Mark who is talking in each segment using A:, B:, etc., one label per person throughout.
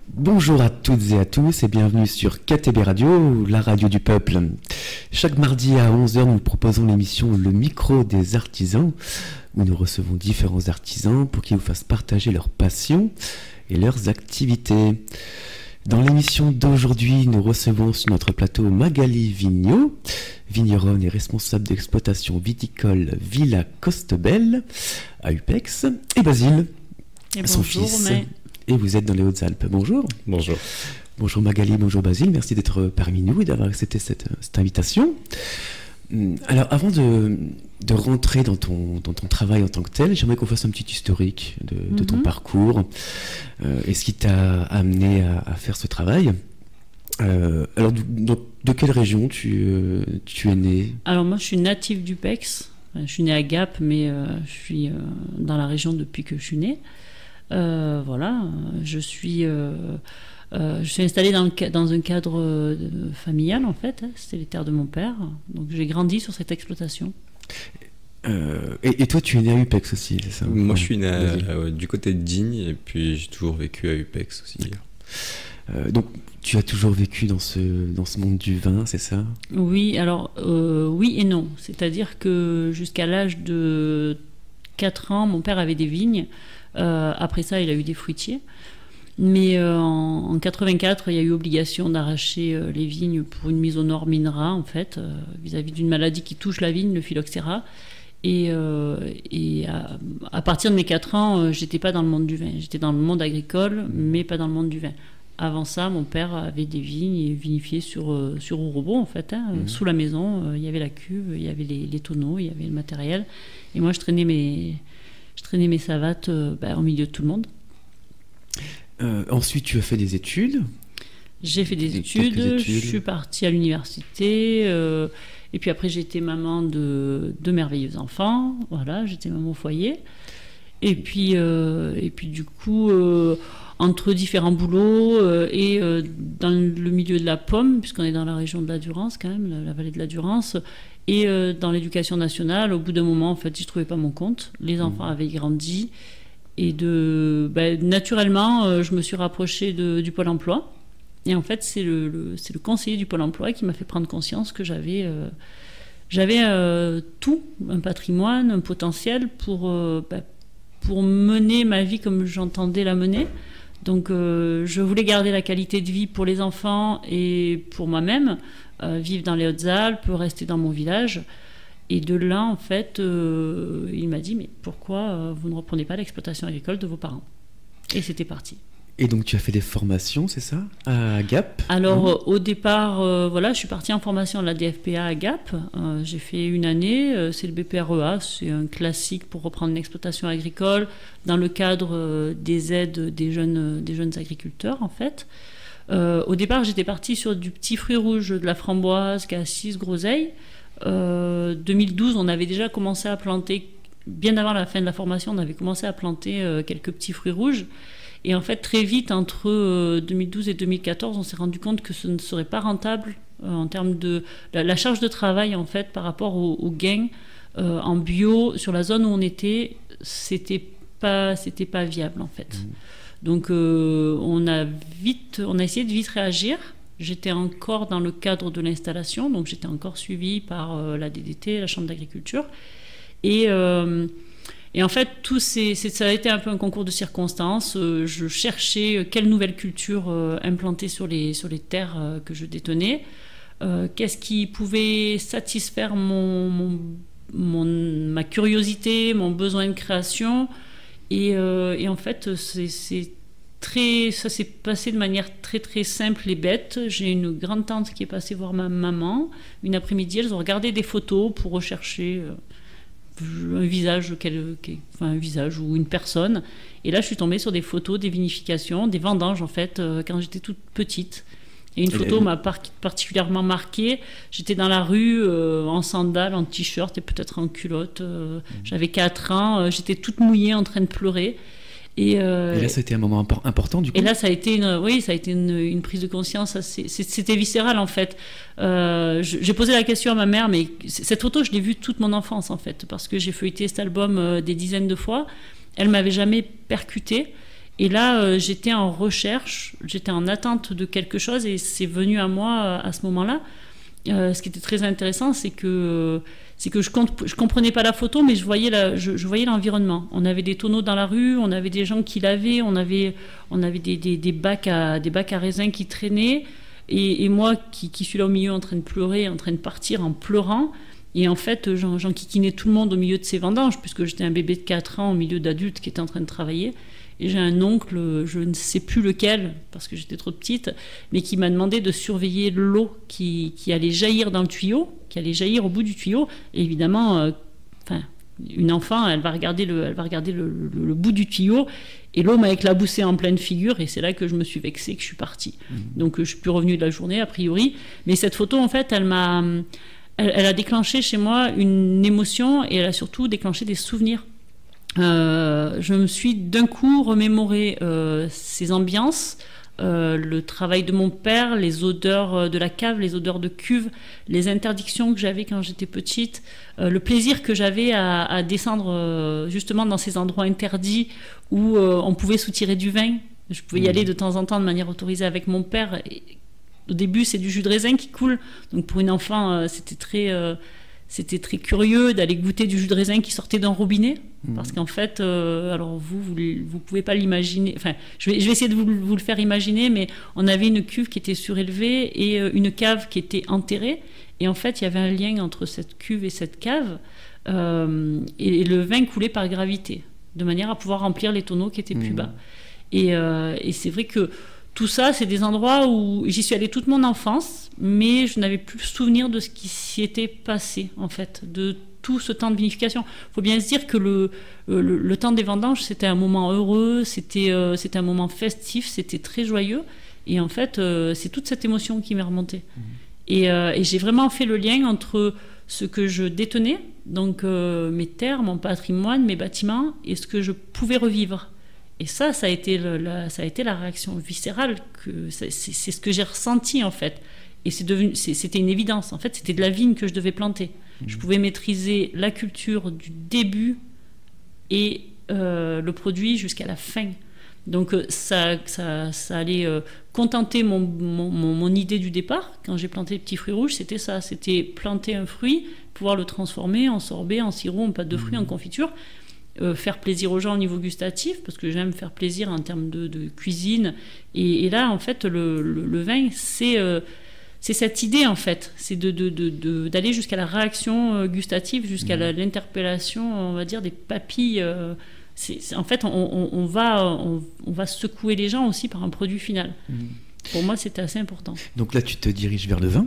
A: Bonjour à toutes et à tous et bienvenue sur KTB Radio, la radio du peuple. Chaque mardi à 11 h, nous proposons l'émission Le Micro des Artisans, où nous recevons différents artisans pour qu'ils vous fassent partager leurs passions et leurs activités. Dans l'émission d'aujourd'hui, nous recevons sur notre plateau Magali Vigneault, vigneronne et responsable d'exploitation viticole Villa Costebelle à Upex, et Basile, son fils. Et vous êtes dans les Hautes-Alpes. Bonjour.
B: Bonjour.
A: Bonjour Magali, bonjour Basile. Merci d'être parmi nous et d'avoir accepté cette invitation. Alors, avant de rentrer dans ton travail en tant que tel, j'aimerais qu'on fasse un petit historique de ton parcours et ce qui t'a amené à faire ce travail. Alors, de quelle région tu es né?
C: Alors, moi, je suis native d'Upex. Je suis née à Gap, mais je suis dans la région depuis que je suis née. Voilà, je suis installée dans un cadre familial, en fait. C'était les terres de mon père. Donc, j'ai grandi sur cette exploitation.
A: Et toi, tu es né à Upex aussi, c'est ça?
B: Moi, je suis né du côté de Digne, et puis j'ai toujours vécu à Upex aussi.
A: Donc, tu as toujours vécu dans ce monde du vin, c'est ça?
C: Oui, alors, oui et non. C'est-à-dire que jusqu'à l'âge de 4 ans, mon père avait des vignes. Après ça, il a eu des fruitiers. Mais en 84, il y a eu obligation d'arracher les vignes pour une mise aux normes MINRA, en fait, vis-à-vis d'une maladie qui touche la vigne, le phylloxéra. Et à partir de mes 4 ans, j'étais pas dans le monde du vin. J'étais dans le monde agricole, mais pas dans le monde du vin. Avant ça, mon père avait des vignes et vinifiait sur Ourobo, en fait. Sous la maison, il y avait la cuve, il y avait les tonneaux, il y avait le matériel. Et moi, je traînais mes savates au milieu de tout le monde.
A: Ensuite, tu as fait des études?
C: J'ai fait des études, je suis partie à l'université, et puis après j'ai été maman de 2 merveilleux enfants, voilà, j'étais maman au foyer. Et puis du coup, entre différents boulots et dans le milieu de la pomme, puisqu'on est dans la région de la Durance quand même, la vallée de la Durance, et dans l'éducation nationale, au bout d'un moment, en fait, je ne trouvais pas mon compte. Les enfants avaient grandi. Et naturellement, je me suis rapprochée du Pôle emploi. Et en fait, c'est le conseiller du Pôle emploi qui m'a fait prendre conscience que j'avais tout, un patrimoine, un potentiel pour mener ma vie comme j'entendais la mener. Donc, je voulais garder la qualité de vie pour les enfants et pour moi-même, vivre dans les Hautes-Alpes, rester dans mon village. Et de là, en fait, il m'a dit « Mais pourquoi vous ne reprenez pas l'exploitation agricole de vos parents ?» Et c'était parti.
A: Et donc, tu as fait des formations, c'est ça, à Gap?
C: Alors, au départ, je suis partie en formation à la DFPA à Gap. J'ai fait 1 année, c'est le BPREA, c'est un classique pour reprendre une exploitation agricole dans le cadre des aides des jeunes agriculteurs, en fait. Au départ, j'étais partie sur du petit fruit rouge, de la framboise, cassis, groseille. 2012, on avait déjà commencé à planter, bien avant la fin de la formation, on avait commencé à planter quelques petits fruits rouges. Et en fait, très vite, entre 2012 et 2014, on s'est rendu compte que ce ne serait pas rentable en termes de la charge de travail, en fait, par rapport au gain en bio. Sur la zone où on était, c'était pas viable, en fait. Donc, on a essayé de vite réagir. J'étais encore dans le cadre de l'installation, donc j'étais encore suivie par la DDT, la Chambre d'agriculture. Et en fait, ça a été un peu un concours de circonstances. Je cherchais quelle nouvelle culture implanter sur les terres que je détenais. Qu'est-ce qui pouvait satisfaire ma curiosité, mon besoin de création. Et en fait, ça s'est passé de manière très très simple et bête. J'ai une grande tante qui est passée voir ma maman. Une après-midi, elles ont regardé des photos pour rechercher un visage ou une personne. Et là, je suis tombée sur des photos des vinifications, des vendanges en fait, quand j'étais toute petite. Et une photo m'a particulièrement marquée. J'étais dans la rue en sandales, en t-shirt et peut-être en culotte. J'avais 4 ans. J'étais toute mouillée en train de pleurer. Et là,
A: c'était un moment important, du coup.
C: Et là, ça a été une prise de conscience. C'était viscéral, en fait. J'ai posé la question à ma mère, mais cette photo, je l'ai vue toute mon enfance, en fait, parce que j'ai feuilleté cet album des dizaines de fois. Elle m'avait jamais percutée. Et là, j'étais en recherche, j'étais en attente de quelque chose et c'est venu à moi à ce moment-là. Ce qui était très intéressant, c'est que je comprenais pas la photo, mais je voyais l'environnement. On avait des tonneaux dans la rue, on avait des gens qui lavaient, on avait des bacs à raisins qui traînaient, et moi qui suis là au milieu en train de pleurer, en train de partir en pleurant. Et en fait, j'enquiquinais tout le monde au milieu de ces vendanges, puisque j'étais un bébé de 4 ans au milieu d'adultes qui étaient en train de travailler. Et j'ai un oncle, je ne sais plus lequel, parce que j'étais trop petite, mais qui m'a demandé de surveiller l'eau qui allait jaillir dans le tuyau, qui allait jaillir au bout du tuyau. Et évidemment, une enfant, elle va regarder le bout du tuyau, et l'eau m'a éclaboussée en pleine figure, et c'est là que je me suis vexée, que je suis partie. Donc je suis plus revenue de la journée, a priori. Mais cette photo, en fait, elle a déclenché chez moi une émotion, et elle a surtout déclenché des souvenirs. Je me suis d'un coup remémoré ces ambiances, le travail de mon père, les odeurs de la cave, les odeurs de cuve, les interdictions que j'avais quand j'étais petite, le plaisir que j'avais à descendre justement dans ces endroits interdits où on pouvait soutirer du vin. Je pouvais y aller de temps en temps de manière autorisée avec mon père. Et au début, c'est du jus de raisin qui coule, donc pour une enfant, c'était très curieux d'aller goûter du jus de raisin qui sortait d'un robinet, parce qu'en fait, alors vous pouvez pas l'imaginer, enfin, je vais essayer de vous le faire imaginer, mais on avait une cuve qui était surélevée et une cave qui était enterrée, et en fait, il y avait un lien entre cette cuve et cette cave, et le vin coulait par gravité, de manière à pouvoir remplir les tonneaux qui étaient plus bas. Et c'est vrai que tout ça, c'est des endroits où j'y suis allée toute mon enfance, mais je n'avais plus le souvenir de ce qui s'y était passé, en fait, de tout ce temps de vinification. Il faut bien se dire que le temps des vendanges, c'était un moment heureux, c'était un moment festif, c'était très joyeux. Et en fait, c'est toute cette émotion qui m'est remontée. Et j'ai vraiment fait le lien entre ce que je détenais, donc mes terres, mon patrimoine, mes bâtiments, et ce que je pouvais revivre. Et ça a été la réaction viscérale, c'est ce que j'ai ressenti en fait. Et c'était une évidence, en fait, c'était de la vigne que je devais planter. Je pouvais maîtriser la culture du début et le produit jusqu'à la fin. Donc ça allait contenter mon idée du départ. Quand j'ai planté les petits fruits rouges, c'était ça, c'était planter un fruit, pouvoir le transformer en sorbet, en sirop, en pâte de fruits, en confiture. Faire plaisir aux gens au niveau gustatif, parce que j'aime faire plaisir en termes de cuisine. Et là, en fait, le vin, c'est cette idée, en fait. C'est d'aller jusqu'à la réaction gustative, jusqu'à l'interpellation, on va dire, des papilles. En fait, on va secouer les gens aussi par un produit final. Pour moi, c'était assez important.
A: Donc là, tu te diriges vers le vin.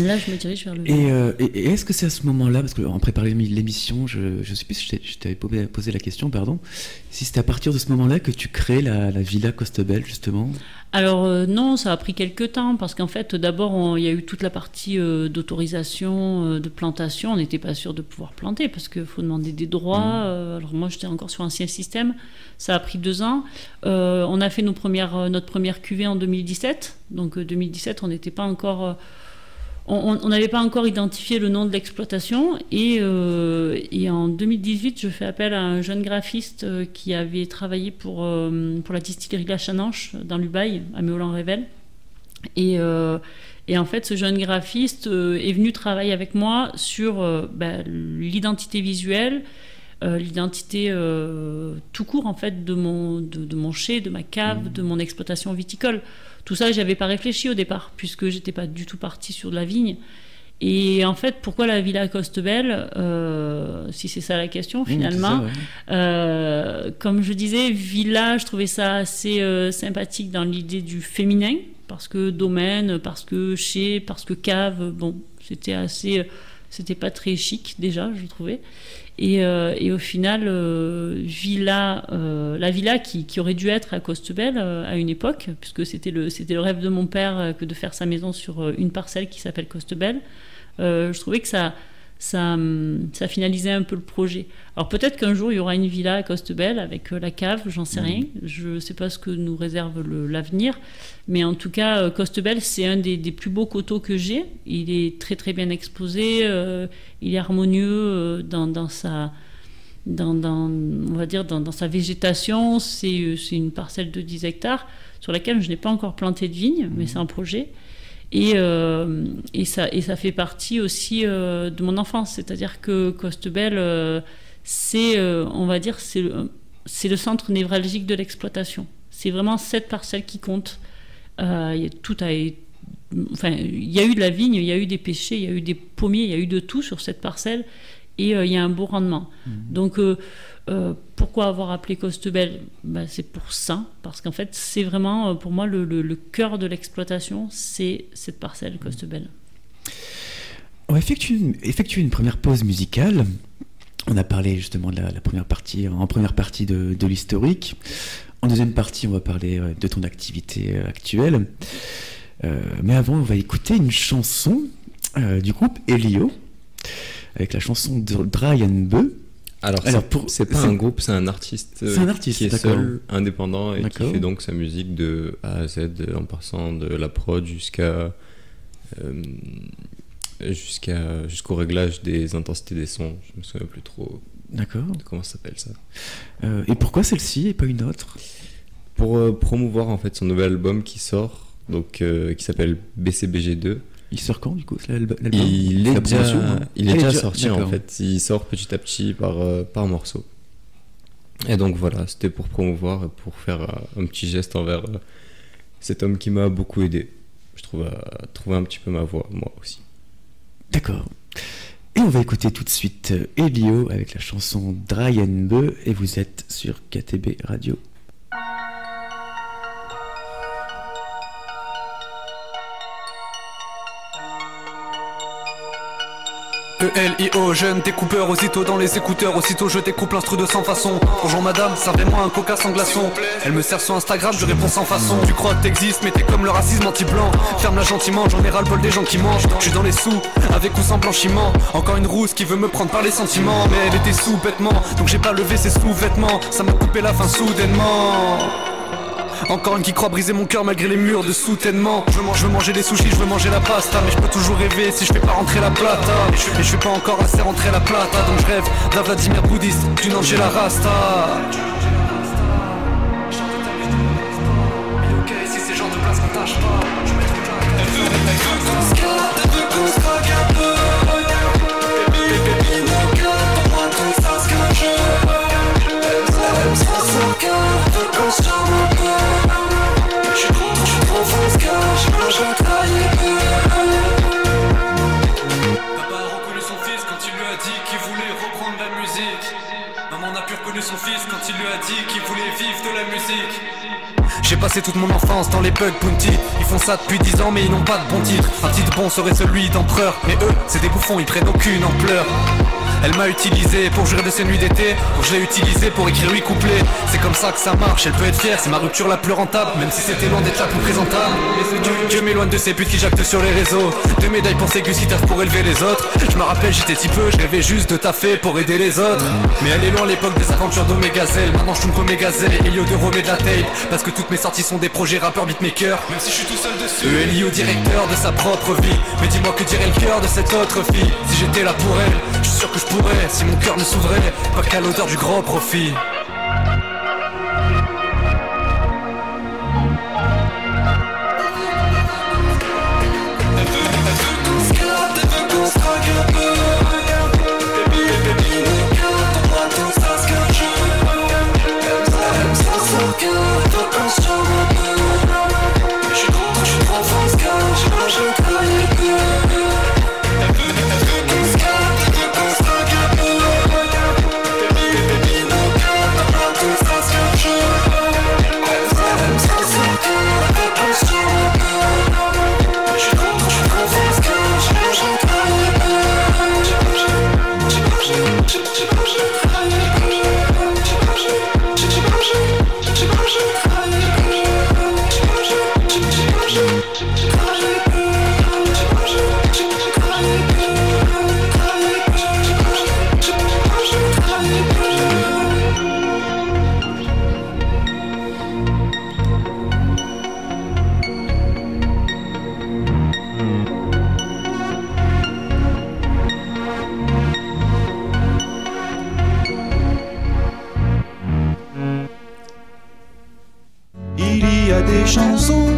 C: Là, je me dirige vers le vin.
A: Et est-ce que c'est à ce moment-là, parce qu'en préparant l'émission, je ne sais plus si je t'avais posé la question, pardon, si c'était à partir de ce moment-là que tu crées la Villa Costebelle, justement?
C: Alors non, ça a pris quelques temps, parce qu'en fait, d'abord, il y a eu toute la partie d'autorisation, de plantation. On n'était pas sûr de pouvoir planter, parce qu'il faut demander des droits. Alors moi, j'étais encore sur l'ancien système. Ça a pris 2 ans. On a fait notre première cuvée en 2017. Donc 2017, on n'était pas encore... On n'avait pas encore identifié le nom de l'exploitation et en 2018, je fais appel à un jeune graphiste qui avait travaillé pour la distillerie La Chananche dans l'Ubaye, à Méolan-Rével. Et en fait, ce jeune graphiste est venu travailler avec moi sur l'identité visuelle, l'identité tout court en fait de mon chai, de ma cave, de mon exploitation viticole. Tout ça, j'avais pas réfléchi au départ, puisque j'étais pas du tout partie sur de la vigne. Et en fait, pourquoi la Villa Costebelle, si c'est ça la question finalement, comme je disais, villa, je trouvais ça assez sympathique dans l'idée du féminin, parce que domaine, parce que chai, parce que cave, bon, c'était pas très chic déjà, je trouvais. Et au final, la villa qui aurait dû être à Costebelle à une époque, puisque c'était le rêve de mon père que de faire sa maison sur une parcelle qui s'appelle Costebelle, je trouvais que ça finalisait un peu le projet. Alors peut-être qu'un jour il y aura une villa à Costebelle avec la cave, j'en sais rien, je ne sais pas ce que nous réserve l'avenir, mais en tout cas Costebelle c'est un des plus beaux coteaux que j'ai. Il est très très bien exposé, il est harmonieux dans on va dire dans sa végétation. C'est une parcelle de 10 hectares sur laquelle je n'ai pas encore planté de vigne, mais c'est un projet. Et ça fait partie aussi de mon enfance. C'est-à-dire que Costebelle, on va dire, c'est le centre névralgique de l'exploitation. C'est vraiment cette parcelle qui compte. Il y a eu de la vigne, il y a eu des pêchers, il y a eu des pommiers, il y a eu de tout sur cette parcelle. Et il y a un beau rendement. Donc, pourquoi avoir appelé Costebelle ? C'est pour ça, parce qu'en fait, c'est vraiment, pour moi, le cœur de l'exploitation, c'est cette parcelle Costebelle.
A: On va effectuer une première pause musicale. On a parlé justement de la première partie, en première partie de l'historique. En deuxième partie, on va parler de ton activité actuelle. Mais avant, on va écouter une chanson du groupe Elio, avec la chanson de Dry and Beu.
B: Alors c'est pas un groupe, c'est un artiste, qui est seul, indépendant, et qui fait donc sa musique de A à Z, en passant de la prod jusqu'au réglage des intensités des sons. Je me souviens plus trop de comment ça s'appelle ça.
A: Et pourquoi celle-ci et pas une autre ?
B: Pour promouvoir en fait son nouvel album qui sort, donc qui s'appelle BCBG2.
A: Il sort quand du coup l'album ?
B: Il est déjà sorti en fait. Il sort petit à petit par morceau. Et donc voilà, c'était pour promouvoir, pour faire un petit geste envers cet homme qui m'a beaucoup aidé. Je trouve à trouver un petit peu ma voix, moi aussi.
A: D'accord. Et on va écouter tout de suite Elio avec la chanson Dry and Beu, et vous êtes sur KTB Radio.
D: E-L-I-O, jeune découpeur, aussitôt dans les écouteurs, aussitôt je découpe l'instru de 100 façons. Bonjour madame, servez-moi un coca sans glaçon. Elle me sert sur Instagram, je réponds sans façon. Tu crois que t'existes, mais t'es comme le racisme anti-blanc. Ferme-la gentiment, j'en ai ras-le-bol des gens qui mangent. Je suis dans les sous, avec ou sans blanchiment. Encore une rousse qui veut me prendre par les sentiments. Mais elle était sous bêtement, donc j'ai pas levé ses sous-vêtements. Ça m'a coupé la fin soudainement. Encore une qui croit briser mon cœur malgré les murs de soutènement. Je veux manger des sushis, je veux manger la pasta, mais je peux toujours rêver si je fais pas rentrer la plata. Et je fais pas encore assez rentrer la plata, donc je rêve d'un Vladimir bouddhiste, d'une Angela Rasta. Mais ok, si ces gens de place m'attachent pas, je mettrai pas. Elle veut qu'on se garde, elle veut qu'on se drague un peu. Baby, mon cœur, pour moi tout ça se cache. Elle me sert son cœur, elle veut qu'on se charme un peu. Je suis trop fonce-cache, je trahis peu. Papa a reconnu son fils quand il lui a dit qu'il voulait reprendre la musique. Maman n'a plus reconnu son fils quand il lui a dit qu'il voulait vivre de la musique. J'ai passé toute mon enfance dans les bugs bounty. Ils font ça depuis 10 ans mais ils n'ont pas de bon titre. Un titre bon serait celui d'empereur, mais eux c'est des bouffons, ils prennent aucune ampleur. Elle m'a utilisé pour jurer de ses nuits d'été, donc je l'ai utilisé pour écrire 8 couplets. C'est comme ça que ça marche, elle peut être fière, c'est ma rupture la plus rentable, même si c'était loin d'être la plus présentable. Dieu m'éloigne de ces putes qui jactent sur les réseaux, de médailles pour ces gus qui taffent pour élever les autres. Je me rappelle j'étais petit peu, je rêvais juste de taffer pour aider les autres. Mais elle est loin l'époque des aventures d'Omega Zell. Maintenant je tourne comme Gazelle et Elio de Rome et de la tape, parce que toutes mes sorties sont des projets rappeurs beatmakers. Même si je suis tout seul dessus, Elio directeur de sa propre vie. Mais dis-moi que dirait le cœur de cette autre fille si j'étais là pour elle, je suis sûr que je pourrais, si mon cœur ne s'ouvrait pas qu'à l'odeur du gros profit. Elle veut qu'on se garde, elle veut qu'on se drague un peu. Baby, mon cœur, pour moi tout ça se cache. Elle me sert son cœur, elle veut qu'on se charme un peu. Je suis trop fonce-cache, je trahis peu. Elle veut qu'on se garde, elle veut qu'on se drague un peu. Baby, mon cœur,
E: chansons.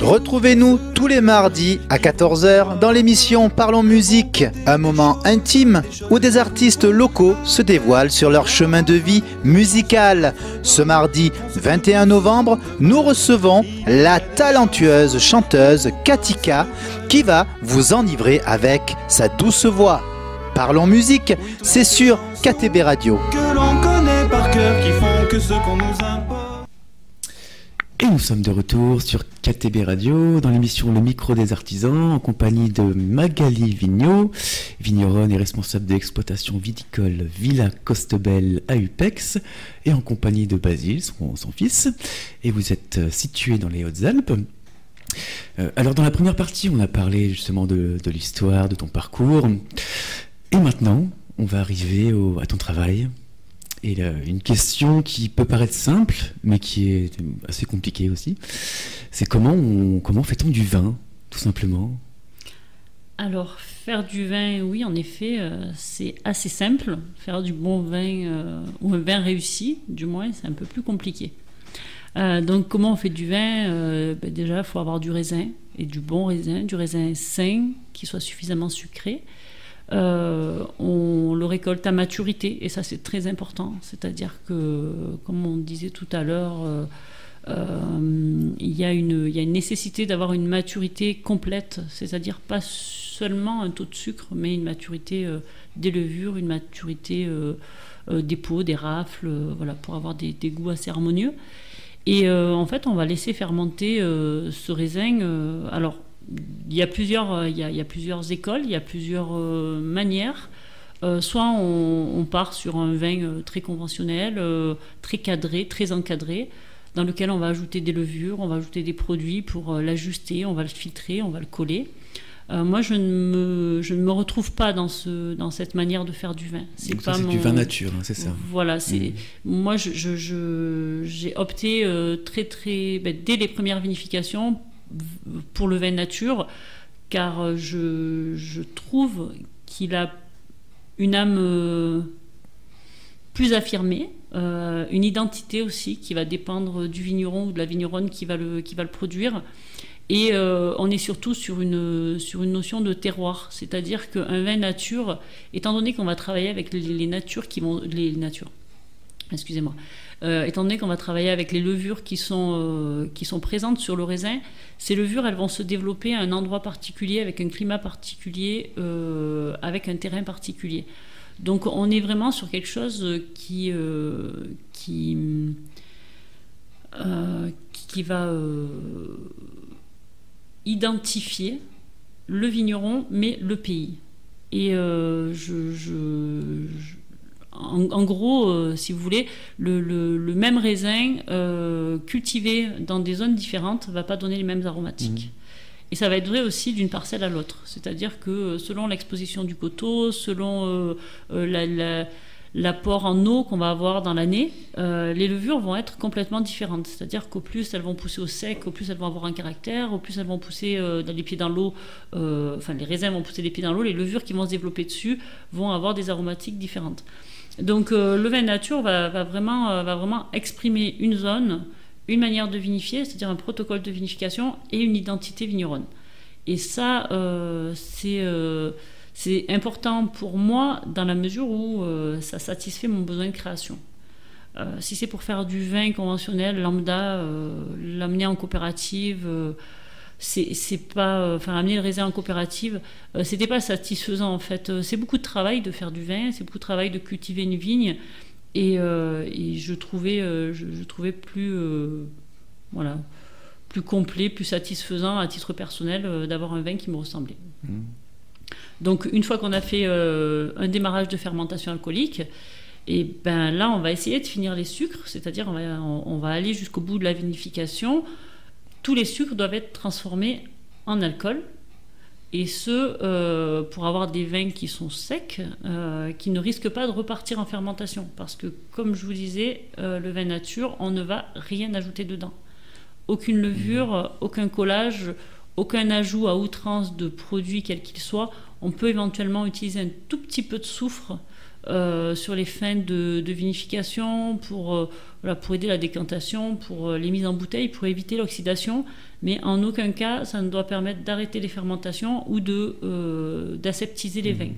F: Retrouvez-nous tous les mardis à 14h dans l'émission Parlons Musique, un moment intime où des artistes locaux se dévoilent sur leur chemin de vie musical. Ce mardi 21 novembre, nous recevons la talentueuse chanteuse Katika qui va vous enivrer avec sa douce voix. Parlons Musique, c'est sur KTB Radio.
E: Que l'on connaît par cœur, qui font que ce qu'on nous importe.
A: Et nous sommes de retour sur KTB Radio dans l'émission Le Micro des Artisans en compagnie de Magali Vigneault, vigneronne et responsable de l'exploitation viticole Villa Costebelle à Upex, et en compagnie de Basile, son fils. Et vous êtes situé dans les Hautes-Alpes. Alors dans la première partie, on a parlé justement de l'histoire, de ton parcours. Et maintenant, on va arriver à ton travail. Et une question qui peut paraître simple, mais qui est assez compliquée aussi, c'est comment fait-on du vin, tout simplement?
C: Alors, faire du vin, oui, en effet, c'est assez simple. Faire du bon vin, ou un vin réussi, du moins, c'est un peu plus compliqué. Donc, comment on fait du vin? Déjà, il faut avoir du raisin, et du raisin sain, qui soit suffisamment sucré. On le récolte à maturité et ça c'est très important, c'est-à-dire que comme on disait tout à l'heure, il y a une nécessité d'avoir une maturité complète, c'est-à-dire pas seulement un taux de sucre mais une maturité des levures, une maturité des peaux, des rafles, voilà, pour avoir des goûts assez harmonieux. Et en fait on va laisser fermenter ce raisin. Alors il y a plusieurs écoles, il y a plusieurs manières. Soit on part sur un vin très conventionnel, très cadré, très encadré, dans lequel on va ajouter des levures, on va ajouter des produits pour l'ajuster, on va le filtrer, on va le coller. Moi, je ne me retrouve pas dans cette manière de faire du vin.
A: C'est du vin nature, hein, c'est ça.
C: Voilà, moi, j'ai opté dès les premières vinifications pour le vin nature, car je trouve qu'il a une âme plus affirmée, une identité aussi qui va dépendre du vigneron ou de la vigneronne qui va le produire. Et on est surtout sur une notion de terroir, c'est-à-dire qu'un vin nature, étant donné qu'on va travailler avec étant donné qu'on va travailler avec les levures qui sont présentes sur le raisin, ces levures, elles vont se développer à un endroit particulier, avec un climat particulier, avec un terrain particulier. Donc on est vraiment sur quelque chose qui va identifier le vigneron, mais le pays. Et en gros, si vous voulez, le même raisin cultivé dans des zones différentes ne va pas donner les mêmes aromatiques. Et ça va être vrai aussi d'une parcelle à l'autre. C'est-à-dire que selon l'exposition du coteau, selon l'apport en eau qu'on va avoir dans l'année, les levures vont être complètement différentes. C'est-à-dire qu'au plus elles vont pousser au sec, au plus elles vont avoir un caractère, au plus elles vont pousser les pieds dans l'eau, les raisins vont pousser les pieds dans l'eau, les levures qui vont se développer dessus vont avoir des aromatiques différentes. Donc le vin nature va vraiment exprimer une zone, une manière de vinifier, c'est-à-dire un protocole de vinification et une identité vigneronne. Et ça, c'est important pour moi dans la mesure où ça satisfait mon besoin de création. Si c'est pour faire du vin conventionnel, lambda, l'amener en coopérative, c'est pas, amener le raisin en coopérative, c'était pas satisfaisant en fait. C'est beaucoup de travail de faire du vin, c'est beaucoup de travail de cultiver une vigne, et je trouvais plus complet, plus satisfaisant à titre personnel d'avoir un vin qui me ressemblait. Donc une fois qu'on a fait un démarrage de fermentation alcoolique, et ben là on va essayer de finir les sucres, c'est-à-dire on va aller jusqu'au bout de la vinification. Tous les sucres doivent être transformés en alcool, et ce pour avoir des vins qui sont secs, qui ne risquent pas de repartir en fermentation, parce que comme je vous disais, le vin nature, on ne va rien ajouter dedans. Aucune levure, aucun collage, aucun ajout à outrance de produits quels qu'ils soient. On peut éventuellement utiliser un tout petit peu de soufre sur les fins de vinification, pour aider la décantation, pour les mises en bouteille, pour éviter l'oxydation, mais en aucun cas ça ne doit permettre d'arrêter les fermentations ou d'aseptiser les vins.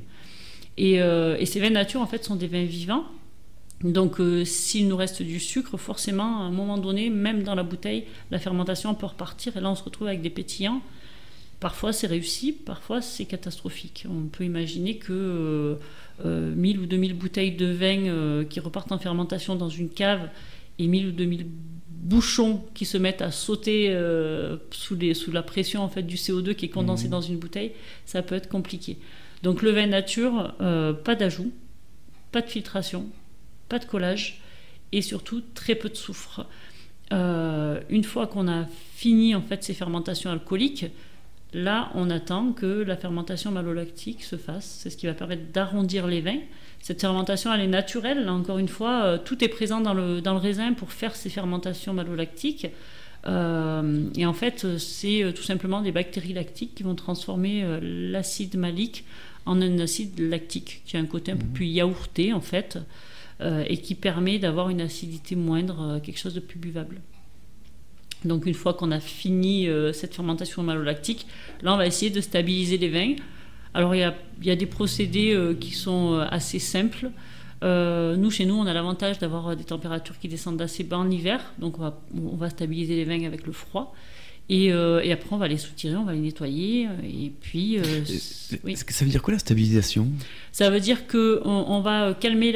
C: Et ces vins nature en fait sont des vins vivants. Donc s'il nous reste du sucre, forcément à un moment donné, même dans la bouteille, la fermentation peut repartir et là on se retrouve avec des pétillants. Parfois c'est réussi, parfois c'est catastrophique. On peut imaginer que 1000 ou 2000 bouteilles de vin qui repartent en fermentation dans une cave et 1000 ou 2000 bouchons qui se mettent à sauter sous la pression en fait, du CO2 qui est condensé dans une bouteille, ça peut être compliqué. Donc le vin nature, pas d'ajout, pas de filtration, pas de collage et surtout très peu de soufre. Une fois qu'on a fini en fait, ces fermentations alcooliques, là, on attend que la fermentation malolactique se fasse. C'est ce qui va permettre d'arrondir les vins. Cette fermentation, elle est naturelle. Là, encore une fois, tout est présent dans le raisin pour faire ces fermentations malolactiques. Et en fait, c'est tout simplement des bactéries lactiques qui vont transformer l'acide malique en un acide lactique, qui a un côté un peu plus yaourté, en fait, et qui permet d'avoir une acidité moindre, quelque chose de plus buvable. Donc une fois qu'on a fini cette fermentation malolactique, là on va essayer de stabiliser les vins. Alors il y a des procédés qui sont assez simples. Chez nous, on a l'avantage d'avoir des températures qui descendent assez bas en hiver. Donc on va stabiliser les vins avec le froid. Et après on va les soutirer, on va les nettoyer. Et puis... oui.
A: Ça veut dire quoi la stabilisation ?
C: Ça veut dire qu'on va calmer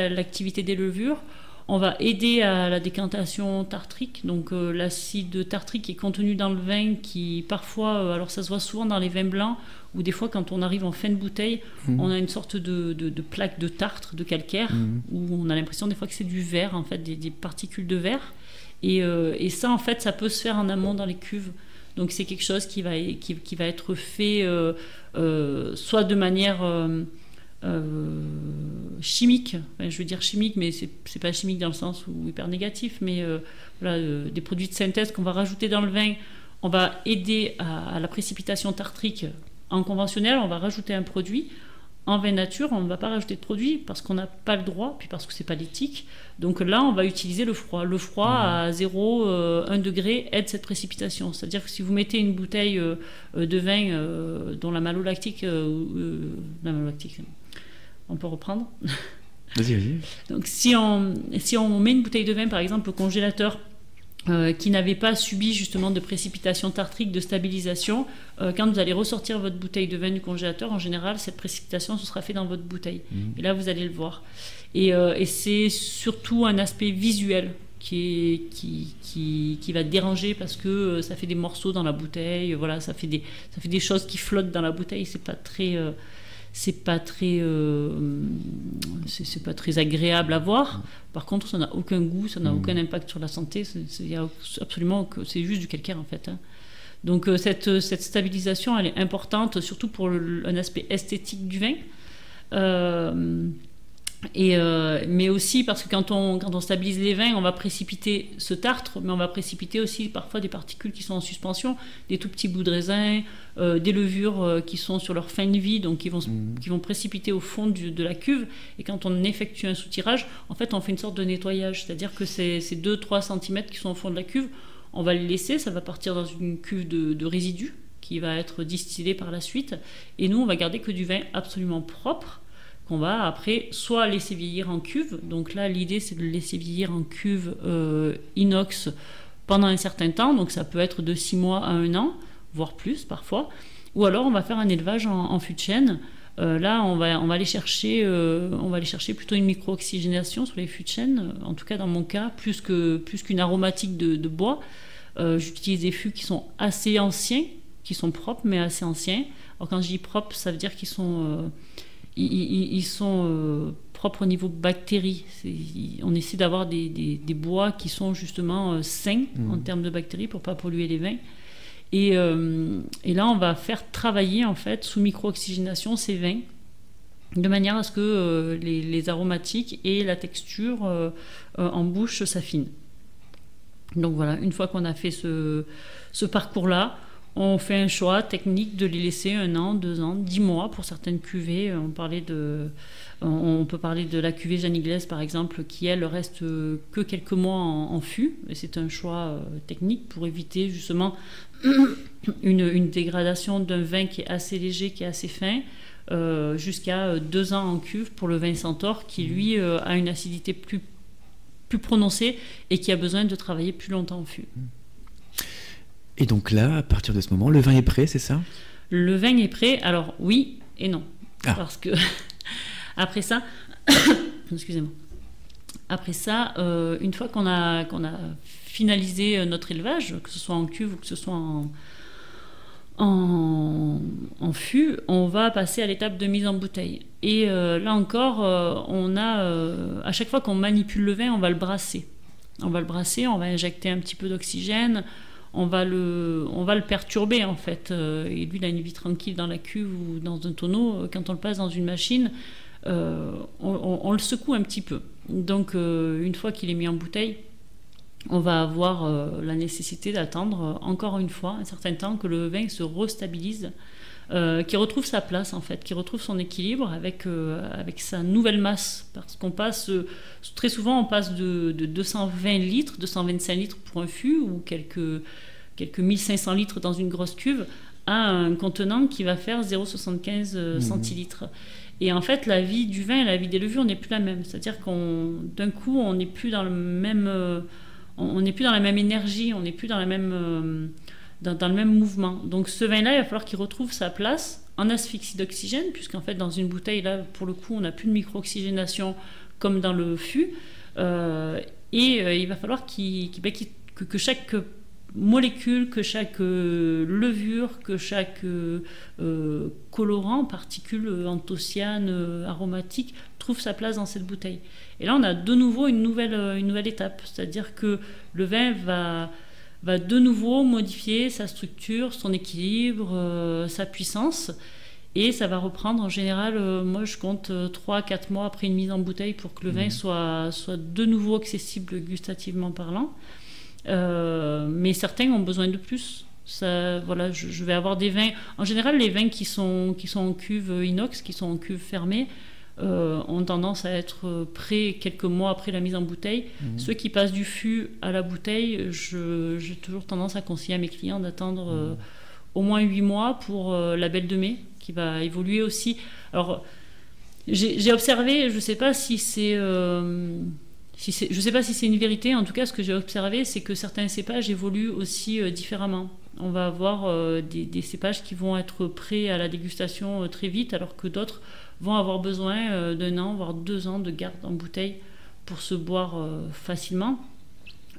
C: l'activité des levures. On va aider à la décantation tartrique, donc l'acide tartrique est contenu dans le vin qui parfois, alors ça se voit souvent dans les vins blancs, ou des fois quand on arrive en fin de bouteille, on a une sorte de plaque de tartre, de calcaire, où on a l'impression des fois que c'est du verre, en fait, des particules de verre. Et ça, en fait, ça peut se faire en amont dans les cuves. Donc c'est quelque chose qui va être fait soit de manière... chimique, enfin, je veux dire chimique, mais c'est pas chimique dans le sens où hyper négatif, mais des produits de synthèse qu'on va rajouter dans le vin. On va aider à la précipitation tartrique en conventionnel, on va rajouter un produit. En vin nature, on ne va pas rajouter de produit parce qu'on n'a pas le droit, puis parce que c'est pas l'éthique. Donc là, on va utiliser le froid. Le froid à 1 degré aide cette précipitation. C'est-à-dire que si vous mettez une bouteille de vin dont la malolactique, on peut reprendre.
A: Vas-y.
C: Donc si on met une bouteille de vin, par exemple, au congélateur, qui n'avait pas subi justement de précipitation tartrique, de stabilisation, quand vous allez ressortir votre bouteille de vin du congélateur, en général, cette précipitation se sera faite dans votre bouteille. Et là, vous allez le voir. Et c'est surtout un aspect visuel qui va déranger parce que ça fait des morceaux dans la bouteille, voilà, ça fait des choses qui flottent dans la bouteille, c'est pas très agréable à voir. Par contre, ça n'a aucun goût, ça n'a aucun impact sur la santé. C'est juste du calcaire en fait. Donc cette stabilisation, elle est importante, surtout pour un aspect esthétique du vin. Mais aussi parce que quand on stabilise les vins, on va précipiter ce tartre, mais on va précipiter aussi parfois des particules qui sont en suspension, des tout petits bouts de raisin, des levures qui sont sur leur fin de vie, donc qui vont précipiter au fond de la cuve. Et quand on effectue un soutirage, en fait, on fait une sorte de nettoyage, c'est-à-dire que ces 2-3 cm qui sont au fond de la cuve, on va les laisser, ça va partir dans une cuve de résidus qui va être distillé par la suite. Et nous, on va garder que du vin absolument propre, qu'on va après soit laisser vieillir en cuve. Donc là, l'idée, c'est de le laisser vieillir en cuve inox pendant un certain temps. Donc ça peut être de 6 mois à 1 an, voire plus parfois. Ou alors, on va faire un élevage en fût de chêne. Là, on va aller chercher plutôt une micro-oxygénation sur les fûts de chêne. En tout cas, dans mon cas, plus qu'une aromatique de bois. J'utilise des fûts qui sont assez anciens, qui sont propres, mais assez anciens. Alors quand je dis propres, ça veut dire qu'ils sont... Ils sont propres au niveau bactéries. On essaie d'avoir des bois qui sont justement sains en termes de bactéries pour ne pas polluer les vins. Et là, on va faire travailler en fait sous micro-oxygénation ces vins de manière à ce que les aromatiques et la texture en bouche s'affinent. Donc voilà, une fois qu'on a fait ce parcours-là, on fait un choix technique de les laisser 1 an, 2 ans, 10 mois pour certaines cuvées. On peut parler de la cuvée Jeanne Iglaise par exemple, qui elle reste que quelques mois en fût. Et c'est un choix technique pour éviter justement une dégradation d'un vin qui est assez léger, qui est assez fin, jusqu'à 2 ans en cuve pour le vin Centaure, qui lui a une acidité plus prononcée et qui a besoin de travailler plus longtemps en fût.
A: Et donc là, à partir de ce moment, le vin est prêt, c'est ça?
C: Le vin est prêt, alors oui et non. Parce que après ça, excusez-moi. Après ça, une fois qu'on a finalisé notre élevage, que ce soit en cuve ou que ce soit en fût, on va passer à l'étape de mise en bouteille. Et là encore, à chaque fois qu'on manipule le vin, on va le brasser. On va injecter un petit peu d'oxygène. On va le perturber en fait. Et lui, il a une vie tranquille dans la cuve ou dans un tonneau. Quand on le passe dans une machine, on le secoue un petit peu. Donc, une fois qu'il est mis en bouteille, on va avoir la nécessité d'attendre encore une fois un certain temps que le vin se restabilise, qu'il retrouve sa place en fait, qu'il retrouve son équilibre avec sa nouvelle masse. Parce qu'on passe, très souvent, on passe de 220 litres, 225 litres pour un fût ou quelques 1500 litres dans une grosse cuve à un contenant qui va faire 0,75 centilitres. Et en fait, la vie du vin et la vie des levures n'est plus la même. C'est-à-dire d'un coup, on n'est plus dans le même... on n'est plus dans la même énergie, on n'est plus dans le même mouvement. Donc ce vin-là, il va falloir qu'il retrouve sa place en asphyxie d'oxygène, puisqu'en fait, dans une bouteille, là, pour le coup, on n'a plus de micro-oxygénation comme dans le fût. Il va falloir que chaque molécule, que chaque levure, que chaque colorant, particule anthocyanes, aromatique, trouve sa place dans cette bouteille. Et là, on a de nouveau une nouvelle étape, c'est-à-dire que le vin va de nouveau modifier sa structure, son équilibre, sa puissance, et ça va reprendre en général, moi je compte 3-4 mois après une mise en bouteille pour que le vin soit de nouveau accessible gustativement parlant. Mais certains ont besoin de plus. Je vais avoir des vins, en général les vins qui sont en cuve inox, qui sont en cuve fermée, ont tendance à être prêts quelques mois après la mise en bouteille. Ceux qui passent du fût à la bouteille, j'ai toujours tendance à conseiller à mes clients d'attendre au moins 8 mois pour la Belle de Mai, qui va évoluer aussi. Alors j'ai observé, je ne sais pas si c'est je ne sais pas si c'est une vérité, en tout cas ce que j'ai observé, c'est que certains cépages évoluent aussi différemment. On va avoir des cépages qui vont être prêts à la dégustation très vite, alors que d'autres vont avoir besoin d'1 an, voire 2 ans de garde en bouteille pour se boire facilement.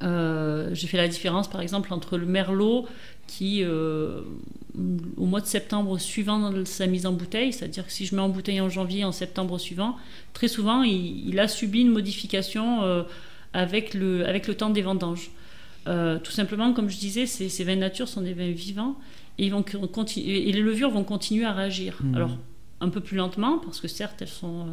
C: J'ai fait la différence par exemple entre le Merlot qui, au mois de septembre suivant sa mise en bouteille, c'est-à-dire que si je mets en bouteille en janvier, en septembre suivant, très souvent il a subi une modification avec le temps des vendanges. Tout simplement, comme je disais, ces vins nature sont des vins vivants et, et les levures vont continuer à réagir. Alors, un peu plus lentement, parce que certes, elles sont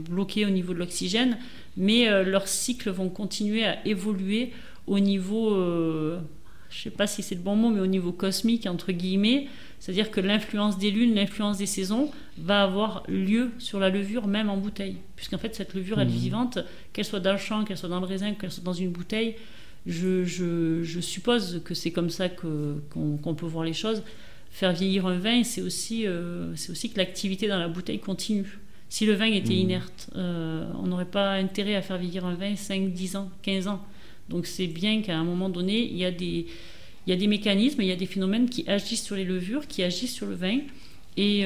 C: bloquées au niveau de l'oxygène, mais leurs cycles vont continuer à évoluer au niveau, je ne sais pas si c'est le bon mot, mais au niveau cosmique, entre guillemets, c'est-à-dire que l'influence des lunes, l'influence des saisons va avoir lieu sur la levure, même en bouteille, puisqu'en fait, cette levure, elle est vivante, qu'elle soit dans le champ, qu'elle soit dans le raisin, qu'elle soit dans une bouteille, je suppose que c'est comme ça qu'on peut voir les choses. Faire vieillir un vin, c'est aussi que l'activité dans la bouteille continue. Si le vin était inerte, on n'aurait pas intérêt à faire vieillir un vin 5, 10 ans, 15 ans. Donc c'est bien qu'à un moment donné, il y a des mécanismes, il y a des phénomènes qui agissent sur les levures, qui agissent sur le vin. Et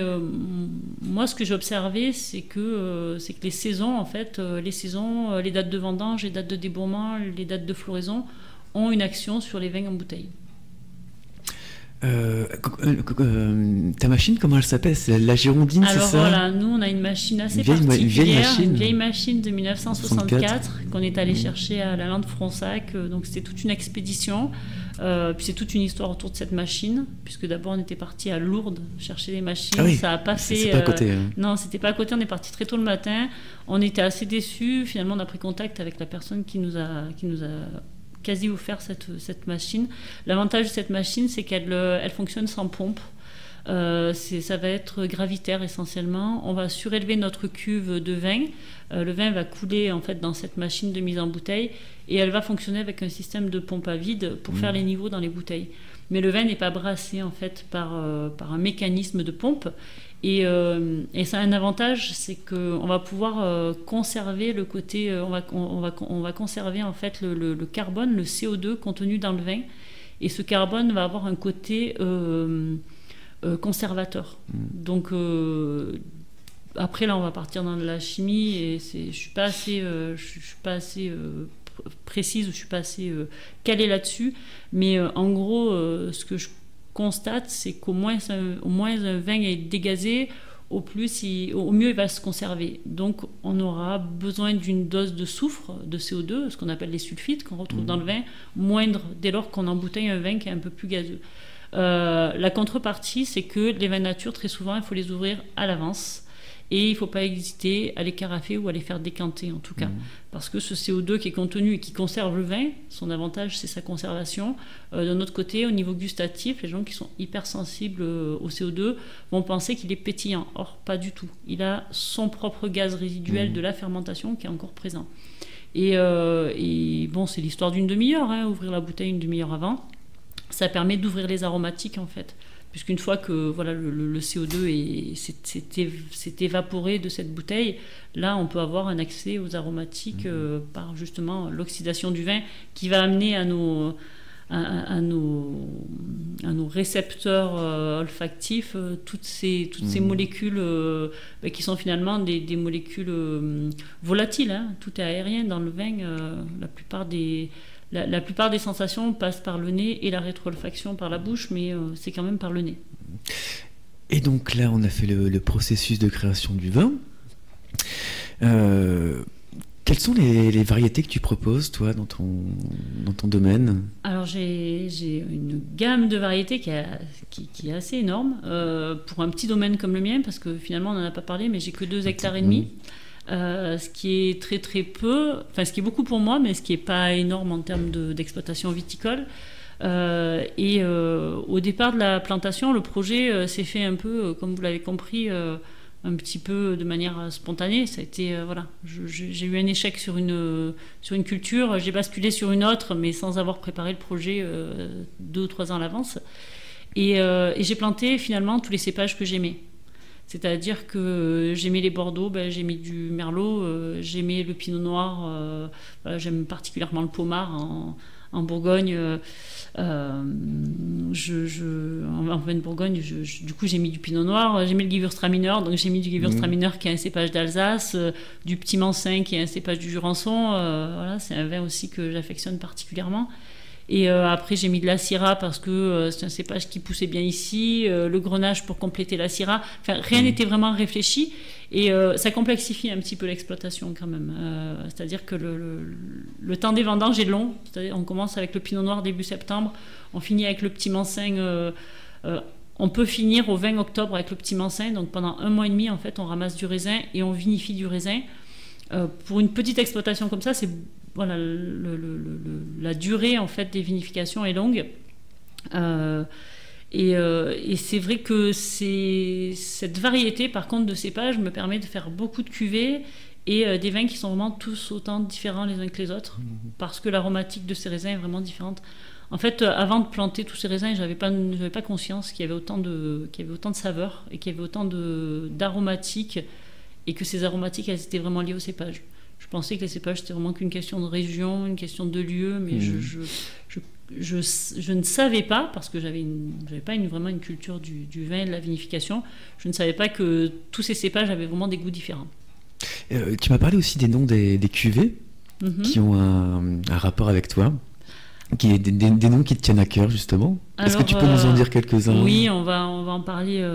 C: moi, ce que j'ai observé, c'est que les saisons, en fait, les dates de vendange, les dates de débourrement, les dates de floraison ont une action sur les vins en bouteille.
A: Ta machine, comment elle s'appelle? C'est la Girondine, c'est ça?
C: Alors voilà, nous on a une machine assez particulière, une vieille machine de 1964 qu'on est allé chercher à la Lande Fronsac. Donc c'était toute une expédition, puis c'est toute une histoire autour de cette machine, puisque d'abord on était parti à Lourdes chercher les machines.
A: Ah oui,
C: ça a pas fait.
A: C'est pas à côté.
C: Non, c'était pas à côté. On est parti très tôt le matin. On était assez déçus. Finalement, on a pris contact avec la personne qui nous a quasi offert cette machine. L'avantage de cette machine, c'est qu'elle fonctionne sans pompe. Ça va être gravitaire essentiellement. On va surélever notre cuve de vin. Le vin va couler en fait dans cette machine de mise en bouteille et elle va fonctionner avec un système de pompe à vide pour faire les niveaux dans les bouteilles. Mais le vin n'est pas brassé en fait par un mécanisme de pompe. Et ça a un avantage, c'est qu'on va pouvoir conserver le côté, on va conserver en fait le carbone, le CO2 contenu dans le vin. Et ce carbone va avoir un côté conservateur. Donc après là on va partir dans de la chimie et je suis pas assez précise ou je suis pas assez calée là-dessus, mais en gros ce que je constate, c'est qu'au moins un vin est dégazé, au mieux il va se conserver. Donc on aura besoin d'une dose de soufre, de CO2, ce qu'on appelle les sulfites qu'on retrouve dans le vin, moindre dès lors qu'on embouteille un vin qui est un peu plus gazeux. La contrepartie, c'est que les vins nature, très souvent, il faut les ouvrir à l'avance et il ne faut pas hésiter à les carafer ou à les faire décanter en tout cas. Parce que ce CO2 qui est contenu et qui conserve le vin, son avantage c'est sa conservation. D'un autre côté, au niveau gustatif, les gens qui sont hypersensibles au CO2 vont penser qu'il est pétillant. Or, pas du tout. Il a son propre gaz résiduel de la fermentation qui est encore présent. Et bon, c'est l'histoire d'une demi-heure, ouvrir la bouteille une demi-heure avant. Ça permet d'ouvrir les aromatiques en fait, puisqu'une fois que voilà, le CO2 s'est évaporé de cette bouteille, là on peut avoir un accès aux aromatiques par justement l'oxydation du vin qui va amener à nos récepteurs olfactifs toutes ces molécules qui sont finalement des molécules volatiles. Tout est aérien dans le vin. La plupart des sensations passent par le nez et la rétro-olfaction par la bouche, mais c'est quand même par le nez.
A: Et donc là, on a fait le processus de création du vin. Quelles sont les variétés que tu proposes, toi, dans ton domaine ? Alors, j'ai
C: une gamme de variétés qui est assez énorme pour un petit domaine comme le mien, parce que finalement, on n'en a pas parlé, mais j'ai que 2,5 hectares. Ce qui est très très peu, enfin ce qui est beaucoup pour moi, mais ce qui n'est pas énorme en termes d'exploitation viticole. Au départ de la plantation, le projet s'est fait un peu, comme vous l'avez compris, un petit peu de manière spontanée. Ça a été, voilà, j'ai eu un échec sur une culture, j'ai basculé sur une autre, mais sans avoir préparé le projet 2 ou 3 ans à l'avance. Et j'ai planté finalement tous les cépages que j'aimais. C'est-à-dire que j'aimais les Bordeaux, j'aimais du Merlot, j'aimais le Pinot Noir, j'aime particulièrement le Pommard en Bourgogne. En vin de Bourgogne, du coup j'ai mis du Pinot Noir, j'aimais le Gewürztraminer, donc j'ai mis du Gewürztraminer qui est un cépage d'Alsace, du Petit Mansin qui est un cépage du Jurançon. Voilà, c'est un vin aussi que j'affectionne particulièrement. Et après, j'ai mis de la Syrah parce que c'est un cépage qui poussait bien ici, le Grenache pour compléter la Syrah. Enfin, rien n'était vraiment réfléchi et ça complexifie un petit peu l'exploitation quand même. C'est-à-dire que le temps des vendanges est long. C'est-à-dire, on commence avec le Pinot Noir début septembre, on finit avec le Petit Mansin. On peut finir au 20 octobre avec le Petit Mansin. Donc pendant 1 mois et demi, en fait, on ramasse du raisin et on vinifie du raisin. Pour une petite exploitation comme ça, c'est voilà, la durée en fait des vinifications est longue et c'est vrai que cette variété par contre de cépages me permet de faire beaucoup de cuvées et des vins qui sont vraiment tous autant différents les uns que les autres parce que l'aromatique de ces raisins est vraiment différente. En fait, avant de planter tous ces raisins, j'avais pas conscience qu'il y avait autant de saveurs et qu'il y avait autant d'aromatiques et que ces aromatiques elles étaient vraiment liées au cépage. Je pensais que les cépages, c'était vraiment qu'une question de région, une question de lieu, mais je ne savais pas, parce que j'avais pas vraiment une culture du vin et de la vinification, je ne savais pas que tous ces cépages avaient vraiment des goûts différents.
A: Tu m'as parlé aussi des noms des cuvées qui ont un rapport avec toi, qui est des noms qui te tiennent à cœur, justement. Est-ce que tu peux nous en dire quelques-uns ?
C: Oui, on va en parler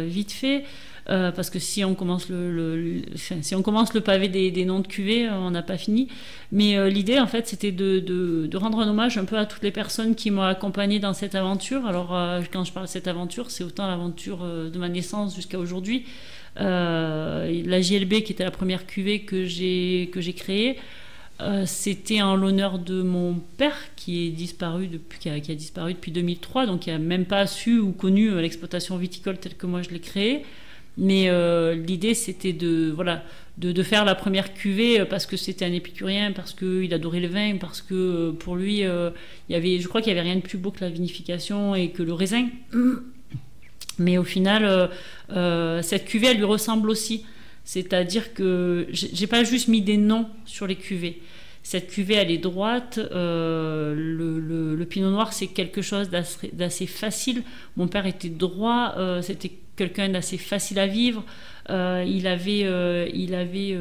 C: vite fait. Parce que si on commence le pavé des noms de cuvées, on n'a pas fini. Mais l'idée, en fait, c'était de rendre un hommage un peu à toutes les personnes qui m'ont accompagné dans cette aventure. Alors, quand je parle de cette aventure, c'est autant l'aventure de ma naissance jusqu'à aujourd'hui. La JLB, qui était la première cuvée que j'ai créée, C'était en l'honneur de mon père qui a disparu depuis 2003, donc qui n'a même pas su ou connu l'exploitation viticole telle que moi je l'ai créée. Mais l'idée, c'était de faire la première cuvée parce que c'était un épicurien, parce qu'il adorait le vin, parce que pour lui, je crois qu'il n'y avait rien de plus beau que la vinification et que le raisin. Mais au final, cette cuvée, elle lui ressemble aussi. C'est-à-dire que j'ai pas juste mis des noms sur les cuvées. Cette cuvée, elle est droite. Le pinot noir, c'est quelque chose d'assez facile. Mon père était droit. C'était quelqu'un d'assez facile à vivre. Il avait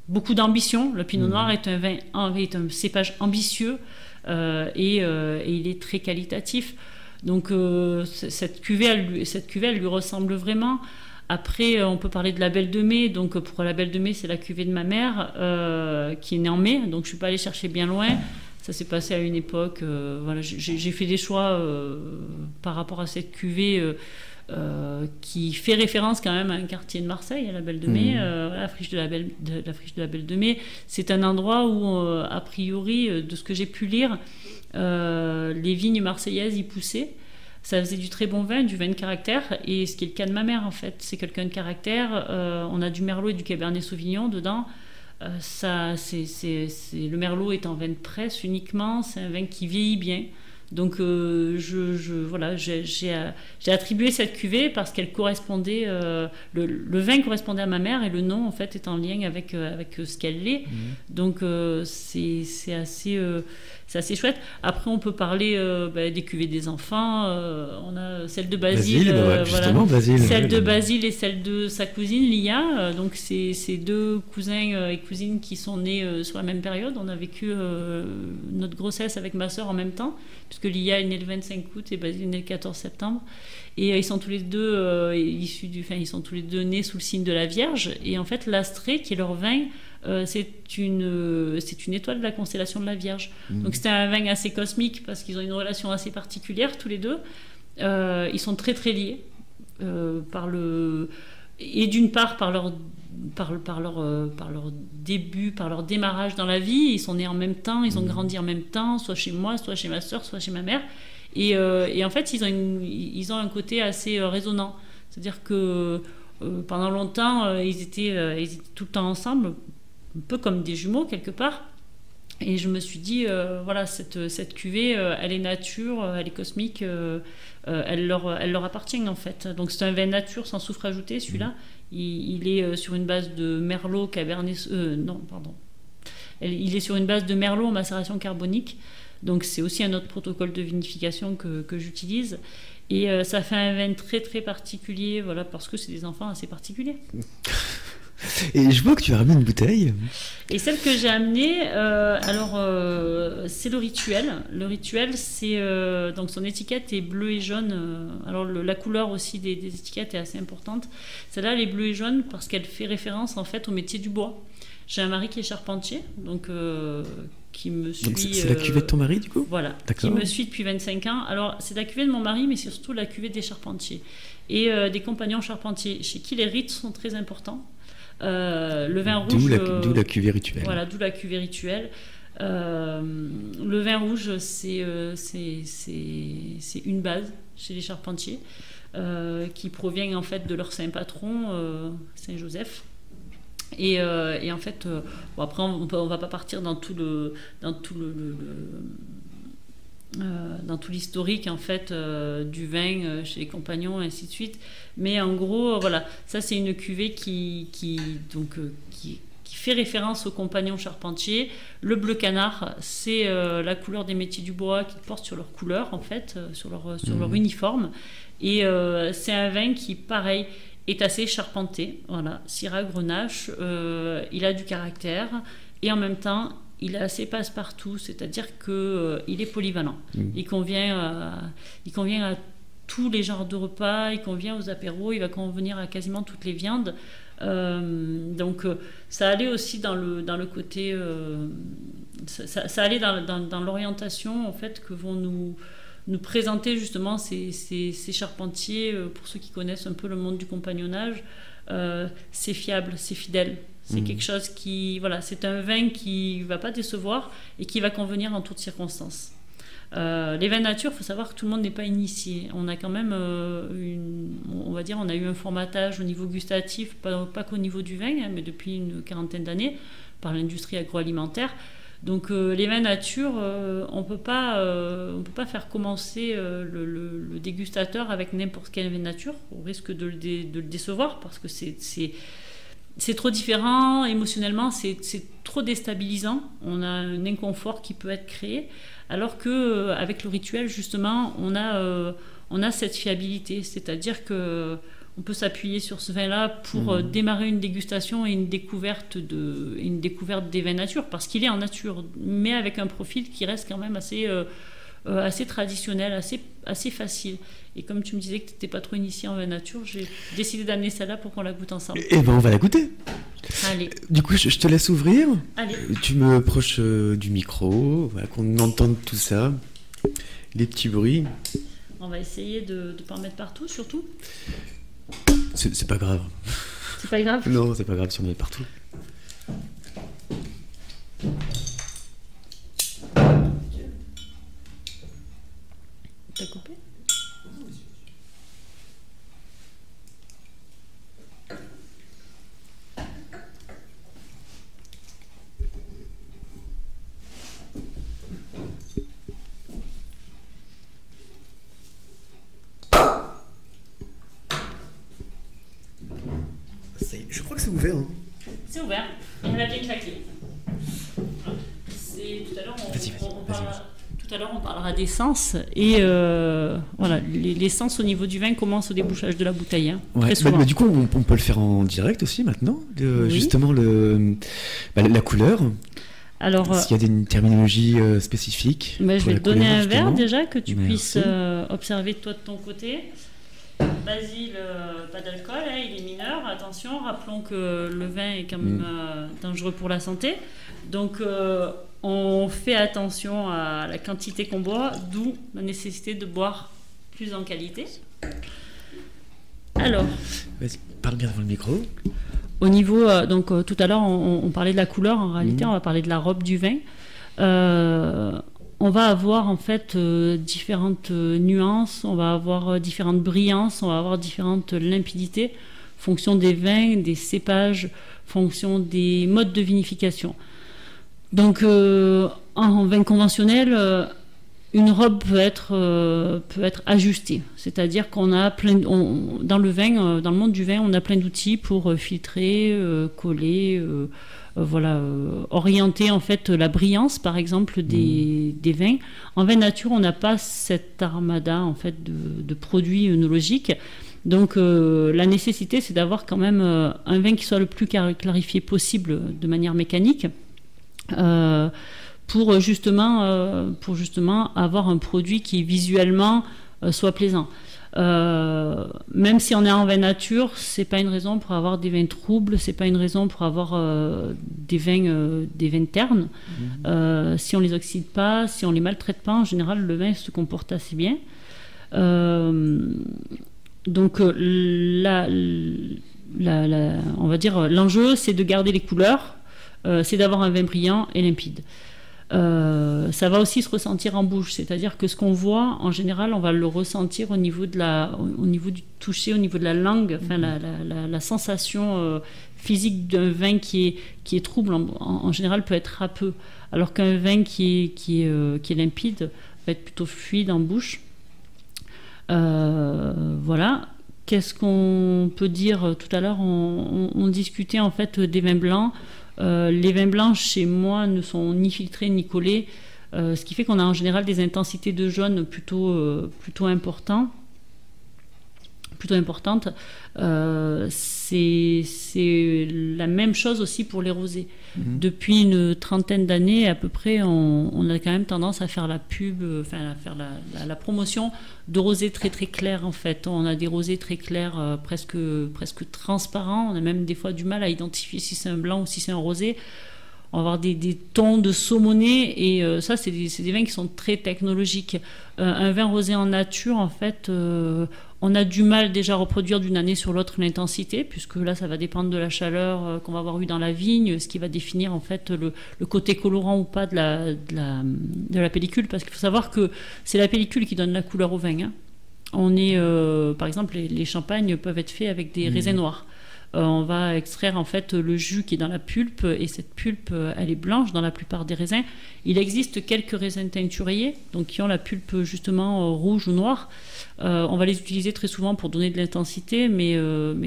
C: beaucoup d'ambition. Le pinot noir est un cépage ambitieux et il est très qualitatif. Donc cette cuvée, elle lui ressemble vraiment. Après, on peut parler de la Belle de Mai. Donc, pour la Belle de Mai, c'est la cuvée de ma mère qui est née en mai. Donc, je ne suis pas allée chercher bien loin. Ça s'est passé à une époque. J'ai fait des choix par rapport à cette cuvée qui fait référence quand même à un quartier de Marseille, à la Belle de Mai, la friche de la Belle de Mai. C'est un endroit où, a priori, de ce que j'ai pu lire, les vignes marseillaises y poussaient. Ça faisait du très bon vin, du vin de caractère, et ce qui est le cas de ma mère en fait, c'est quelqu'un de caractère. On a du merlot et du cabernet sauvignon dedans. Le merlot est en vin de presse uniquement, c'est un vin qui vieillit bien. Donc j'ai attribué cette cuvée parce qu'elle correspondait, le vin correspondait à ma mère et le nom en fait est en lien avec ce qu'elle est. Donc c'est assez chouette. Après on peut parler des cuvées des enfants. On a celle de Basile,
A: Basile,
C: celle de Basile et celle de sa cousine Lia. Donc c'est deux cousins et cousines qui sont nés sur la même période. On a vécu notre grossesse avec ma sœur en même temps, puisque Lia est née le 25 août et Basile est né le 14 septembre. Et ils sont tous les deux ils sont tous les deux nés sous le signe de la Vierge. Et en fait, l'Astrée, qui est leur vin, c'est une étoile de la constellation de la Vierge. Donc c'est un vin assez cosmique parce qu'ils ont une relation assez particulière tous les deux. Ils sont très très liés et d'une part par leur début, par leur démarrage dans la vie. Ils sont nés en même temps, ils ont grandi en même temps, soit chez moi, soit chez ma sœur, soit chez ma mère. Et en fait, ils ont un côté assez résonnant. C'est-à-dire que pendant longtemps, ils étaient tout le temps ensemble, un peu comme des jumeaux quelque part. Et je me suis dit, cette cuvée, elle est nature, elle est cosmique, elle leur appartient en fait. Donc c'est un vin nature sans soufre ajouté, celui-là. Il est sur une base de merlot, cabernet... Il est sur une base de merlot en macération carbonique. Donc c'est aussi un autre protocole de vinification que j'utilise. Et ça fait un vin très très particulier, parce que c'est des enfants assez particuliers.
A: Et je vois que tu as ramené une bouteille.
C: Et celle que j'ai amenée, c'est le Rituel. Le Rituel, c'est donc son étiquette est bleu et jaune. Alors la couleur aussi des étiquettes est assez importante. Celle-là, elle est bleue et jaune parce qu'elle fait référence en fait au métier du bois. J'ai un mari qui est charpentier, donc qui me suit.
A: Donc c'est la cuvée de ton mari du coup ?
C: Voilà, qui me suit depuis 25 ans. Alors c'est la cuvée de mon mari, mais c'est surtout la cuvée des charpentiers et des compagnons charpentiers, chez qui les rites sont très importants. Le vin rouge,
A: d'où la cuvée rituelle.
C: Voilà, d'où la cuvée rituelle. Le vin rouge, c'est une base chez les charpentiers qui provient en fait de leur saint patron, Saint Joseph. Et en fait, après on va pas partir dans tout l'historique en fait du vin chez les compagnons et ainsi de suite, mais en gros ça c'est une cuvée qui fait référence aux compagnons charpentiers. Le bleu canard, c'est la couleur des métiers du bois qu'ils portent sur leur couleur en fait, sur leur uniforme, et c'est un vin qui pareil est assez charpenté, Syrah, Grenache. Il a du caractère et en même temps il est assez passe-partout, c'est-à-dire qu'il est polyvalent. Il convient à tous les genres de repas, il convient aux apéros, il va convenir à quasiment toutes les viandes. Donc ça allait aussi dans le côté... ça allait dans l'orientation en fait, que vont nous présenter justement ces charpentiers. Pour ceux qui connaissent un peu le monde du compagnonnage, c'est fiable, c'est fidèle. C'est quelque chose qui, voilà, c'est un vin qui va pas décevoir et qui va convenir en toutes circonstances. Les vins nature, il faut savoir que tout le monde n'est pas initié. On a quand même, on va dire, on a eu un formatage au niveau gustatif, pas qu'au niveau du vin, hein, mais depuis une quarantaine d'années, par l'industrie agroalimentaire. Donc les vins nature, on peut pas faire commencer le dégustateur avec n'importe quel vin nature, au risque de le décevoir, parce que c'est trop différent émotionnellement, c'est trop déstabilisant. On a un inconfort qui peut être créé, alors que avec le rituel justement, on a cette fiabilité, c'est-à-dire que on peut s'appuyer sur ce vin-là pour démarrer une dégustation et une découverte des vins nature, parce qu'il est en nature, mais avec un profil qui reste quand même assez traditionnel, assez facile. Et comme tu me disais que tu n'étais pas trop initié en vin nature, j'ai décidé d'amener celle-là pour qu'on la goûte ensemble.
A: Eh ben, on va la goûter.
C: Allez.
A: Du coup, je te laisse ouvrir.
C: Allez.
A: Tu me approches du micro, voilà, qu'on entende tout ça, les petits bruits.
C: On va essayer de ne pas en mettre partout, surtout.
A: C'est pas grave.
C: C'est pas grave ?
A: Non, c'est pas grave si on en met partout.
C: T'as coupé ?
A: Je crois que c'est ouvert. Hein.
C: C'est ouvert. On l'a bien claqué. Tout à l'heure, on parlera d'essence. Et voilà, l'essence au niveau du vin commence au débouchage de la bouteille. Hein, très souvent.
A: Mais du coup, on peut le faire en direct aussi maintenant. Oui. Justement, la couleur.
C: Alors,
A: s'il y a des terminologies spécifiques.
C: Je vais te donner un verre déjà que tu puisses observer toi de ton côté. Basile, pas d'alcool, hein, il est mineur, attention, rappelons que le vin est quand même dangereux pour la santé, donc on fait attention à la quantité qu'on boit, d'où la nécessité de boire plus en qualité. Alors,
A: vas-y, parle bien devant le micro.
C: Au niveau, donc tout à l'heure on parlait de la couleur, en réalité on va parler de la robe du vin. On va avoir en fait différentes nuances, on va avoir différentes brillances, on va avoir différentes limpidités, fonction des vins, des cépages, fonction des modes de vinification. Donc en vin conventionnel, une robe peut être ajustée, c'est-à-dire qu'on a dans le vin, dans le monde du vin, on a plein d'outils pour filtrer, coller. Orienter en fait la brillance par exemple des vins. En vin nature, on n'a pas cette armada en fait de produits œnologiques. Donc la nécessité, c'est d'avoir quand même un vin qui soit le plus clarifié possible de manière mécanique pour justement avoir un produit qui visuellement soit plaisant. Même si on est en vin nature, c'est pas une raison pour avoir des vins troubles, c'est pas une raison pour avoir des vins ternes. Si on les oxyde pas, si on les maltraite pas, en général le vin se comporte assez bien. Donc on va dire l'enjeu, c'est de garder les couleurs, c'est d'avoir un vin brillant et limpide. Ça va aussi se ressentir en bouche, c'est-à-dire que ce qu'on voit, en général, on va le ressentir au niveau du toucher, au niveau de la langue, enfin la sensation physique d'un vin qui est trouble, en général, peut être râpeux, alors qu'un vin qui est limpide va être plutôt fluide en bouche. Voilà. Qu'est-ce qu'on peut dire? Tout à l'heure, on discutait en fait des vins blancs. Les vins blancs chez moi ne sont ni filtrés ni collés, ce qui fait qu'on a en général des intensités de jaune plutôt importantes. C'est la même chose aussi pour les rosés. Depuis une trentaine d'années à peu près, on a quand même tendance à faire la pub, à faire la promotion de rosés très très clairs en fait. On a des rosés très clairs, presque transparents. On a même des fois du mal à identifier si c'est un blanc ou si c'est un rosé. on va avoir des tons de saumonné, et ça, c'est des vins qui sont très technologiques. Un vin rosé en nature, en fait, on a du mal déjà à reproduire d'une année sur l'autre l'intensité, puisque là, ça va dépendre de la chaleur qu'on va avoir eu dans la vigne, ce qui va définir en fait le côté colorant ou pas de la pellicule, parce qu'il faut savoir que c'est la pellicule qui donne la couleur au vin. Hein. Par exemple, les champagnes peuvent être faits avec des raisins noirs. On va extraire en fait le jus qui est dans la pulpe, et cette pulpe, elle est blanche dans la plupart des raisins. Il existe quelques raisins teinturiers, donc qui ont la pulpe justement rouge ou noire. On va les utiliser très souvent pour donner de l'intensité, mais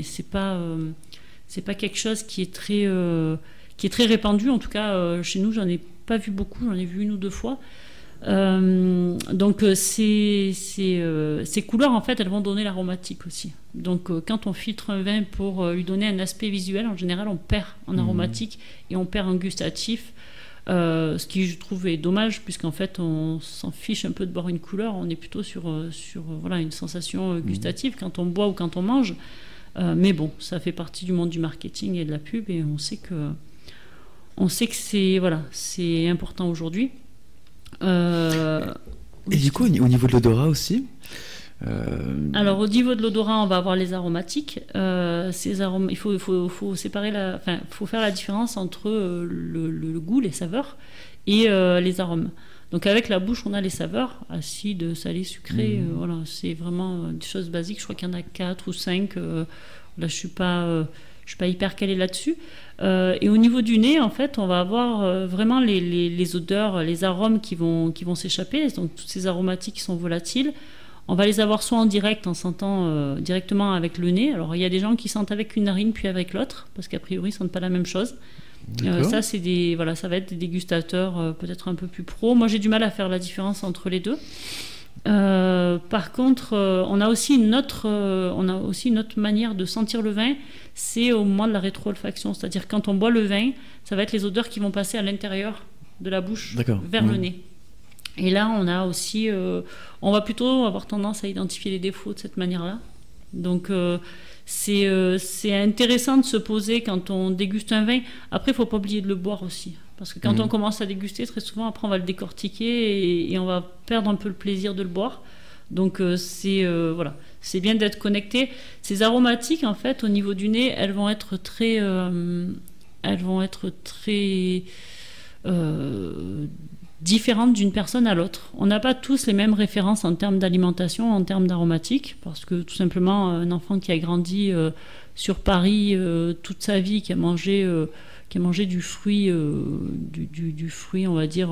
C: c'est pas quelque chose qui est très répandu. En tout cas, chez nous, j'en ai pas vu beaucoup, j'en ai vu 1 ou 2 fois. Donc ces couleurs, en fait, elles vont donner l'aromatique aussi. Donc quand on filtre un vin pour lui donner un aspect visuel, en général on perd en aromatique et on perd en gustatif, ce qui je trouve est dommage, puisqu'en fait on s'en fiche un peu de boire une couleur, on est plutôt sur voilà, une sensation gustative quand on boit ou quand on mange. Mais bon, ça fait partie du monde du marketing et de la pub, et on sait que c'est important aujourd'hui.
A: Et du coup, au niveau de l'odorat aussi
C: Alors, au niveau de l'odorat, on va avoir les aromatiques. Ces arômes, il faut séparer faut faire la différence entre le goût, les saveurs, et les arômes. Donc, avec la bouche, on a les saveurs, acides, salés, sucrés. Voilà, c'est vraiment des choses basiques. Je crois qu'il y en a 4 ou 5. Là, je suis pas hyper calée là-dessus. Et au niveau du nez, en fait, on va avoir vraiment les odeurs, les arômes qui vont s'échapper. Donc, toutes ces aromatiques qui sont volatiles. On va les avoir soit en direct, en sentant directement avec le nez. Alors, il y a des gens qui sentent avec une narine puis avec l'autre, parce qu'a priori, ils ne sentent pas la même chose. Ça, ça va être des dégustateurs peut-être un peu plus pros. Moi, j'ai du mal à faire la différence entre les deux. Par contre, on a aussi une autre manière de sentir le vin, c'est au moment de la rétro-olfaction. C'est-à-dire, quand on boit le vin, ça va être les odeurs qui vont passer à l'intérieur de la bouche vers le nez. Et là, on a aussi, on va plutôt avoir tendance à identifier les défauts de cette manière-là. Donc, c'est intéressant de se poser quand on déguste un vin. Après, il ne faut pas oublier de le boire aussi. Parce que quand on commence à déguster, très souvent, après, on va le décortiquer et on va perdre un peu le plaisir de le boire. Donc, c'est bien d'être connecté. Ces aromatiques, en fait, au niveau du nez, elles vont être très différentes d'une personne à l'autre. On n'a pas tous les mêmes références en termes d'alimentation, en termes d'aromatiques, parce que tout simplement, un enfant qui a grandi sur Paris toute sa vie, qui a mangé du fruit, du fruit, on va dire,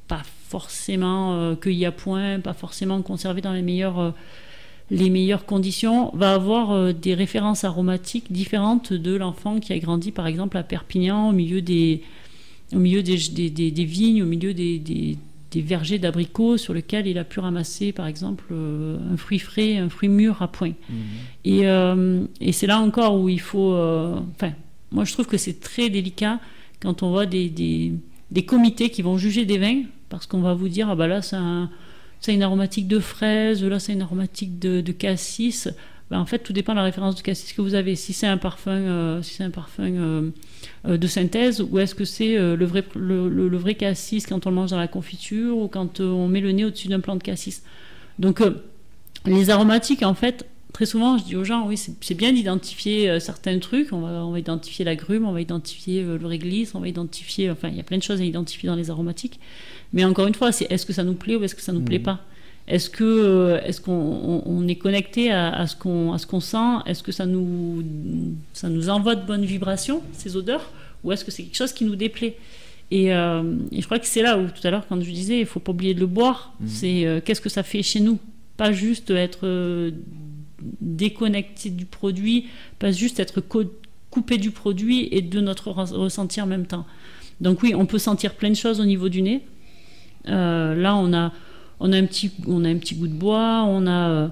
C: pas forcément cueilli à point, pas forcément conservé dans les meilleures conditions, va avoir des références aromatiques différentes de l'enfant qui a grandi, par exemple, à Perpignan, au milieu des vignes, au milieu des vergers d'abricots sur lesquels il a pu ramasser, par exemple, un fruit frais, un fruit mûr à point. Et c'est là encore où il faut... moi, je trouve que c'est très délicat quand on voit des comités qui vont juger des vins, parce qu'on va vous dire, ah bah là, c'est une aromatique de fraise, là, c'est une aromatique de cassis. Ben, en fait, tout dépend de la référence de cassis que vous avez. Si c'est un parfum, de synthèse, ou est-ce que c'est le vrai cassis quand on le mange dans la confiture, ou quand on met le nez au-dessus d'un plant de cassis. Donc, les aromatiques, en fait, très souvent, je dis aux gens, oui, c'est bien d'identifier certains trucs. On va identifier l'agrume, on va identifier le réglisse, on va identifier... Enfin, il y a plein de choses à identifier dans les aromatiques. Mais encore une fois, c'est est-ce que ça nous plaît ou est-ce que ça nous plaît pas? Est-ce qu'on est connecté à ce qu'on sent? Est-ce que ça nous envoie de bonnes vibrations, ces odeurs? Ou est-ce que c'est quelque chose qui nous déplaît? Et je crois que c'est là où, tout à l'heure, quand je disais, il ne faut pas oublier de le boire, c'est qu'est-ce que ça fait chez nous? Pas juste être déconnecté du produit, pas juste être coupé du produit et de notre ressenti en même temps. Donc oui, on peut sentir plein de choses au niveau du nez. Là, on a un petit goût de bois, on a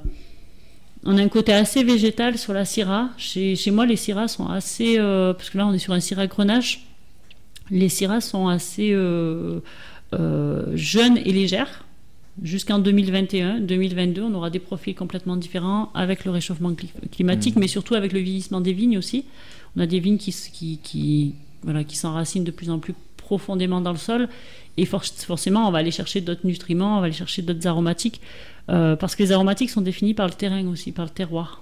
C: un côté assez végétal sur la syrah. Chez moi, les syrahs sont assez... parce que là, on est sur un syrah grenache. Les syrahs sont assez jeunes et légères. Jusqu'en 2021, 2022, on aura des profils complètement différents avec le réchauffement climatique, mais surtout avec le vieillissement des vignes aussi. On a des vignes qui qui s'enracinent de plus en plus profondément dans le sol. Et forcément, on va aller chercher d'autres nutriments, on va aller chercher d'autres aromatiques, parce que les aromatiques sont définis par le terrain aussi, par le terroir.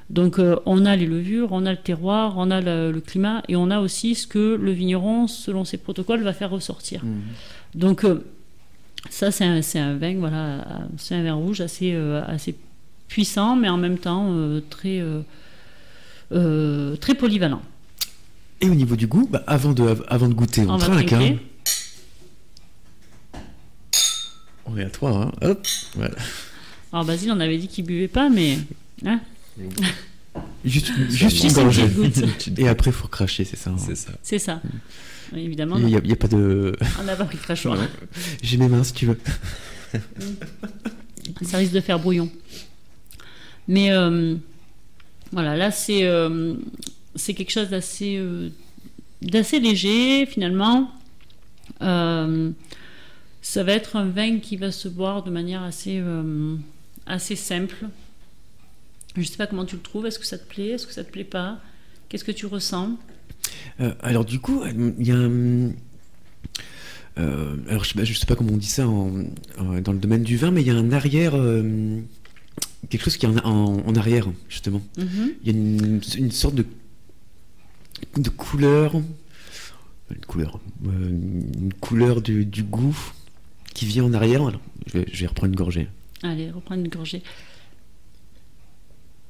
C: Donc on a les levures, on a le terroir, on a le climat, et on a aussi ce que le vigneron, selon ses protocoles, va faire ressortir. Donc ça, c'est un vin, c'est un vin rouge assez puissant, mais en même temps très polyvalent.
A: Et au niveau du goût, avant de goûter, on trinque. On est à 3, hein. Hop, voilà.
C: Alors Basile, on avait dit qu'il buvait pas, mais... Hein,
A: juste une gorgée. Et après, il faut cracher, c'est ça.
C: C'est ça. Évidemment.
A: Il n'y a pas de...
C: On n'a pas pris de crachoir.
A: J'ai mes mains, si tu veux.
C: Ça risque de faire brouillon. Mais voilà, là, c'est quelque chose d'assez léger, finalement. Ça va être un vin qui va se boire de manière assez simple. Je ne sais pas comment tu le trouves. Est-ce que ça te plaît? Est-ce que ça te plaît pas? Qu'est-ce que tu ressens?
A: Alors du coup, il y a alors je sais pas comment on dit ça dans le domaine du vin, mais il y a un arrière, quelque chose qui est en arrière justement. Il y a une sorte de couleur, une couleur du goût qui vient en arrière. Alors, je vais reprendre une gorgée.
C: Allez, reprends une gorgée.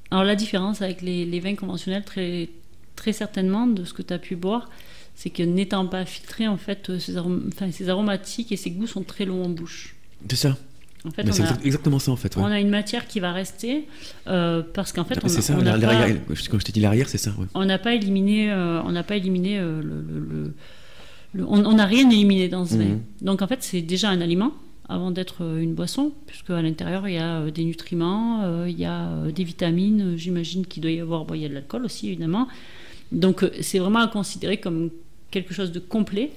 C: Alors la différence avec les vins conventionnels, très, très certainement, de ce que tu as pu boire, c'est que n'étant pas filtré, en fait, ces aromatiques et ces goûts sont très longs en bouche.
A: C'est ça.
C: En fait,
A: c'est exactement ça, en fait. Ouais.
C: On a une matière qui va rester, parce qu'en fait,
A: c'est ça, quand je t'ai dit l'arrière, c'est ça. Ouais.
C: On n'a pas éliminé, on n'a rien éliminé dans ce vin. Donc en fait, c'est déjà un aliment avant d'être une boisson, puisque à l'intérieur il y a des nutriments, il y a des vitamines, j'imagine qu'il doit y avoir, il y a de l'alcool aussi évidemment. Donc c'est vraiment à considérer comme quelque chose de complet.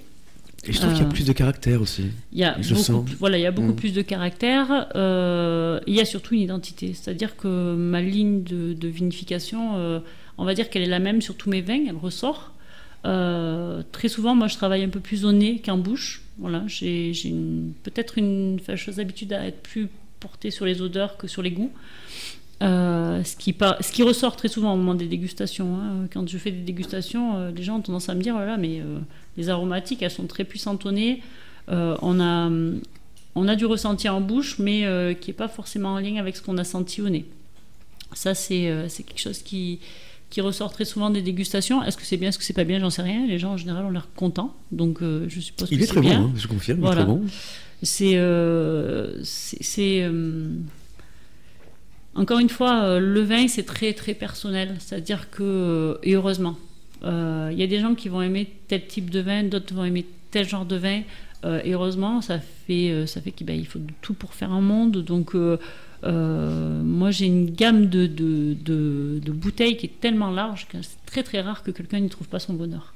A: Et je trouve qu'il y a plus de caractère aussi.
C: Il y a beaucoup plus de caractère. Il y a surtout une identité. C'est-à-dire que ma ligne de vinification, on va dire qu'elle est la même sur tous mes vins, elle ressort. Très souvent, moi, je travaille un peu plus au nez qu'en bouche. Voilà, j'ai peut-être une fâcheuse habitude à être plus portée sur les odeurs que sur les goûts. Ce qui ressort très souvent au moment des dégustations. Hein. Quand je fais des dégustations, les gens ont tendance à me dire voilà, mais les aromatiques, elles sont très puissantes au nez. On a du ressenti en bouche, mais qui n'est pas forcément en lien avec ce qu'on a senti au nez. Ça, c'est quelque chose qui ressort très souvent des dégustations. Est-ce que c'est bien, est-ce que c'est pas bien, j'en sais rien. Les gens en général ont l'air contents, donc je suppose que c'est bien.
A: Il est très bon, hein, je confirme, voilà. Il est très bon.
C: Encore une fois, le vin, c'est très très personnel, c'est-à-dire que, et heureusement, il y a des gens qui vont aimer tel type de vin, d'autres vont aimer tel genre de vin, et heureusement, ça fait qu'il faut de tout pour faire un monde, donc moi j'ai une gamme de bouteilles qui est tellement large que c'est très très rare que quelqu'un n'y trouve pas son bonheur.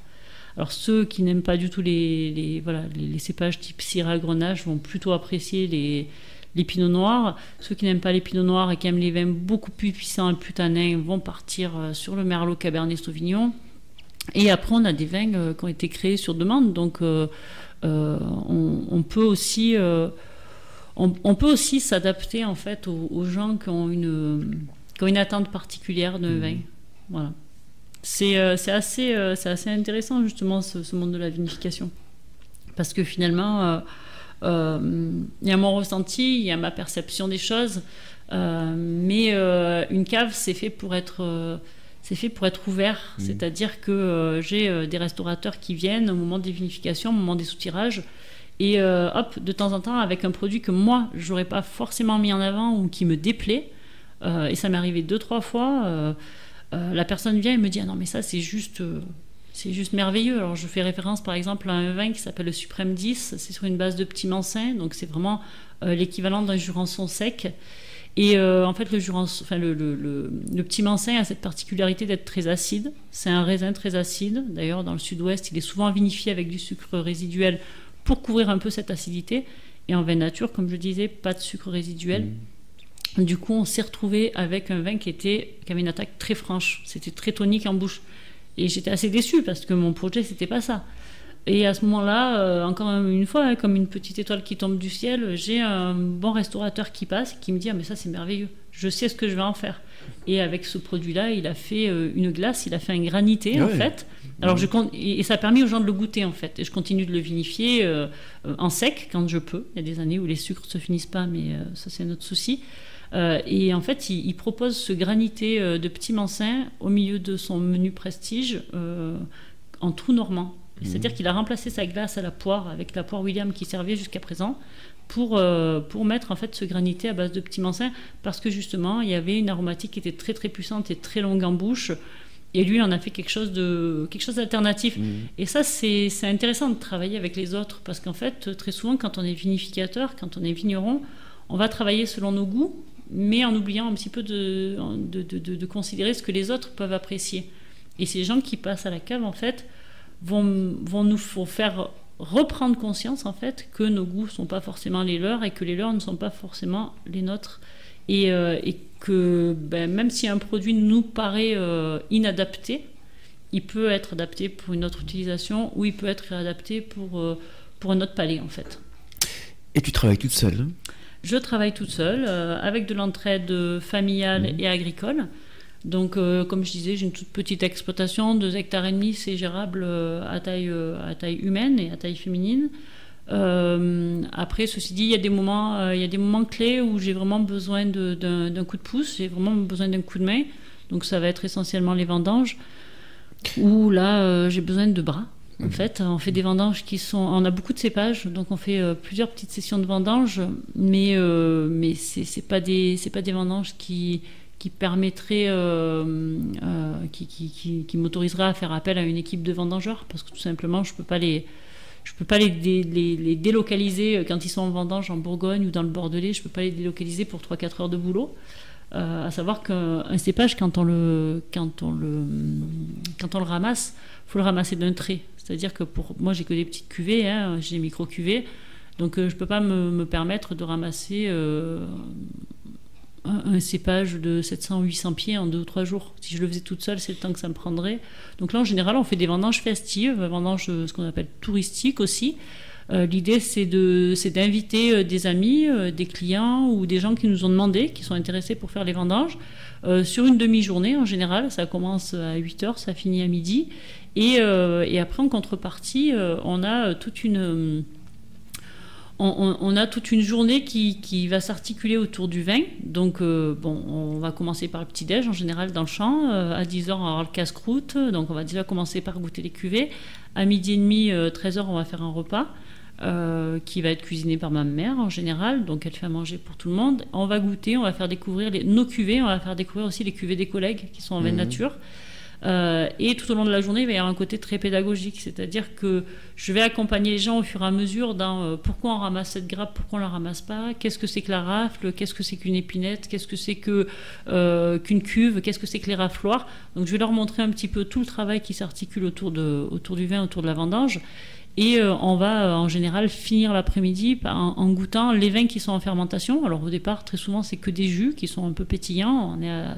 C: Alors ceux qui n'aiment pas du tout les cépages type Syrah, Grenache vont plutôt apprécier les pinots noirs. Ceux qui n'aiment pas les pinots noirs et qui aiment les vins beaucoup plus puissants et plus tanins vont partir sur le Merlot, Cabernet Sauvignon. Et après on a des vins qui ont été créés sur demande, donc on peut aussi s'adapter en fait aux gens qui ont une attente particulière d'un vin. Voilà. C'est assez intéressant justement ce monde de la vinification, parce que finalement il y a mon ressenti, il y a ma perception des choses, mais une cave c'est fait pour être ouvert, c'est-à-dire que j'ai des restaurateurs qui viennent au moment des vinifications, au moment des soutirages, et de temps en temps avec un produit que moi j'aurais pas forcément mis en avant ou qui me déplaît, et ça m'est arrivé 2-3 fois, la personne vient et me dit ah non mais ça c'est juste merveilleux. Alors je fais référence par exemple à un vin qui s'appelle le Suprême 10, c'est sur une base de petit mancin, donc c'est vraiment l'équivalent d'un jurançon sec. Et en fait le petit mancin a cette particularité d'être très acide. C'est un raisin très acide. D'ailleurs dans le sud-ouest il est souvent vinifié avec du sucre résiduel pour couvrir un peu cette acidité. Et en vin nature, comme je disais, pas de sucre résiduel. Du coup on s'est retrouvé avec un vin qui avait une attaque très franche. C'était très tonique en bouche. Et j'étais assez déçue parce que mon projet, c'était pas ça. Et à ce moment-là, encore une fois, comme une petite étoile qui tombe du ciel, j'ai un bon restaurateur qui passe et qui me dit « Ah mais ça c'est merveilleux, je sais ce que je vais en faire ». Et avec ce produit-là, il a fait une glace, il a fait un granité en fait. Alors et ça a permis aux gens de le goûter en fait. Et je continue de le vinifier en sec quand je peux. Il y a des années où les sucres ne se finissent pas, mais ça c'est un autre souci. Et en fait, il propose ce granité de Petit Mansin au milieu de son menu prestige en trou normand. C'est-à-dire qu'il a remplacé sa glace à la poire avec la poire William qui servait jusqu'à présent pour mettre en fait ce granité à base de Petit Mansin parce que justement il y avait une aromatique qui était très très puissante et très longue en bouche et lui il en a fait quelque chose d'alternatif. Et ça c'est intéressant de travailler avec les autres parce qu'en fait très souvent quand on est vinificateur, quand on est vigneron, on va travailler selon nos goûts mais en oubliant un petit peu de considérer ce que les autres peuvent apprécier. Et ces gens qui passent à la cave en fait vont nous faire reprendre conscience en fait que nos goûts ne sont pas forcément les leurs et que les leurs ne sont pas forcément les nôtres et que même si un produit nous paraît inadapté, il peut être adapté pour une autre utilisation ou il peut être adapté pour un autre palais en fait.
A: Et tu travailles toute seule?
C: Je travaille toute seule avec de l'entraide familiale et agricole. Donc, comme je disais, j'ai une toute petite exploitation, 2,5 hectares, c'est gérable à taille humaine et à taille féminine. Après, ceci dit, il y a des moments clés où j'ai vraiment besoin d'un coup de pouce, j'ai vraiment besoin d'un coup de main. Donc, ça va être essentiellement les vendanges, où là, j'ai besoin de bras. En fait, on fait des vendanges on a beaucoup de cépages, donc on fait plusieurs petites sessions de vendanges, mais c'est pas des vendanges qui permettrait, qui m'autoriserait à faire appel à une équipe de vendangeurs parce que tout simplement je peux pas les délocaliser quand ils sont en vendange en Bourgogne ou dans le Bordelais, je peux pas les délocaliser pour 3-4 heures de boulot. À savoir qu'un cépage quand on le ramasse, faut le ramasser d'un trait. C'est-à-dire que moi j'ai que des petites cuvées, j'ai des micro cuvées, donc je peux pas me permettre de ramasser un cépage de 700 ou 800 pieds en 2 ou 3 jours. Si je le faisais toute seule, c'est le temps que ça me prendrait. Donc là, en général, on fait des vendanges festives, vendanges ce qu'on appelle touristiques aussi. L'idée, c'est d'inviter des amis, des clients ou des gens qui nous ont demandé, qui sont intéressés pour faire les vendanges, sur une demi-journée en général. Ça commence à 8h, ça finit à midi. Et après, en contrepartie, on a toute une... On a toute une journée qui va s'articuler autour du vin. Donc, on va commencer par le petit-déj, en général, dans le champ. À 10h, on va avoir le casse-croûte. Donc, on va déjà commencer par goûter les cuvées. À midi et demi, 13h, on va faire un repas qui va être cuisiné par ma mère, en général. Donc, elle fait à manger pour tout le monde. On va goûter, on va faire découvrir nos cuvées. On va faire découvrir aussi les cuvées des collègues qui sont en vin nature. Et tout au long de la journée, il va y avoir un côté très pédagogique, c'est-à-dire que je vais accompagner les gens au fur et à mesure dans pourquoi on ramasse cette grappe, pourquoi on la ramasse pas, qu'est-ce que c'est que la rafle, qu'est-ce que c'est qu'une épinette, qu'est-ce que c'est qu'une cuve, qu'est-ce que c'est que les rafloirs. Donc je vais leur montrer un petit peu tout le travail qui s'articule autour du vin, autour de la vendange. Et on va en général finir l'après-midi en goûtant les vins qui sont en fermentation. Alors au départ, très souvent, c'est que des jus qui sont un peu pétillants. On est à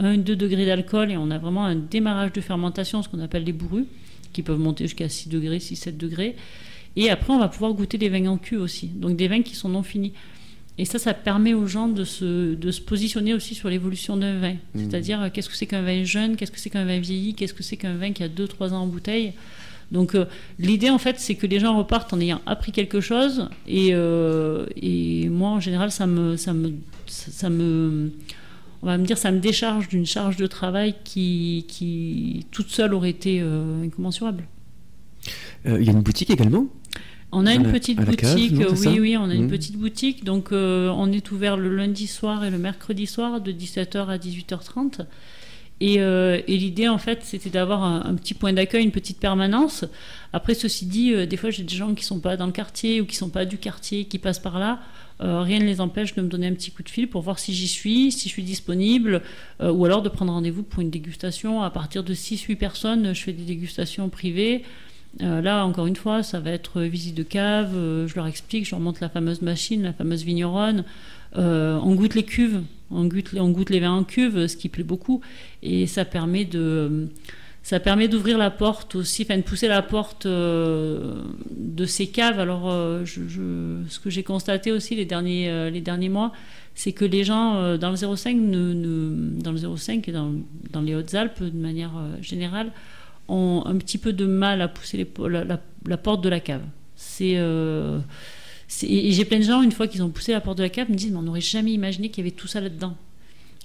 C: 1-2 degrés d'alcool et on a vraiment un démarrage de fermentation, ce qu'on appelle les bourrus, qui peuvent monter jusqu'à 6 degrés, 6-7 degrés. Et après, on va pouvoir goûter des vins en cuve aussi, donc des vins qui sont non finis. Et ça permet aux gens de se positionner aussi sur l'évolution d'un vin. C'est-à-dire, qu'est-ce que c'est qu'un vin jeune, qu'est-ce que c'est qu'un vin vieilli, qu'est-ce que c'est qu'un vin qui a 2-3 ans en bouteille. Donc l'idée, en fait, c'est que les gens repartent en ayant appris quelque chose. Et moi, en général, ça me on va me dire, ça me décharge d'une charge de travail qui toute seule aurait été incommensurable.
A: Il y a une boutique également ?
C: On a une petite boutique,
A: cave, non,
C: oui, on a une petite boutique. Donc, on est ouvert le lundi soir et le mercredi soir de 17h à 18h30. Et l'idée, en fait, c'était d'avoir un petit point d'accueil, une petite permanence. Après, ceci dit, des fois, j'ai des gens qui ne sont pas dans le quartier ou qui ne sont pas du quartier, qui passent par là. Rien ne les empêche de me donner un petit coup de fil pour voir si j'y suis, si je suis disponible, ou alors de prendre rendez-vous pour une dégustation. À partir de 6-8 personnes, je fais des dégustations privées. Là, encore une fois, ça va être visite de cave, je leur explique, je leur montre la fameuse machine, la fameuse vigneronne. On goûte les cuves, on goûte les vins en cuve, ce qui plaît beaucoup. Et ça permet Ça permet d'ouvrir la porte aussi, enfin de pousser la porte de ces caves. Alors, ce que j'ai constaté aussi les derniers mois, c'est que les gens dans le 05, dans le 05 et dans les Hautes-Alpes, de manière générale, ont un petit peu de mal à pousser la porte de la cave. Et j'ai plein de gens, une fois qu'ils ont poussé la porte de la cave, me disent « mais on n'aurait jamais imaginé qu'il y avait tout ça là-dedans ».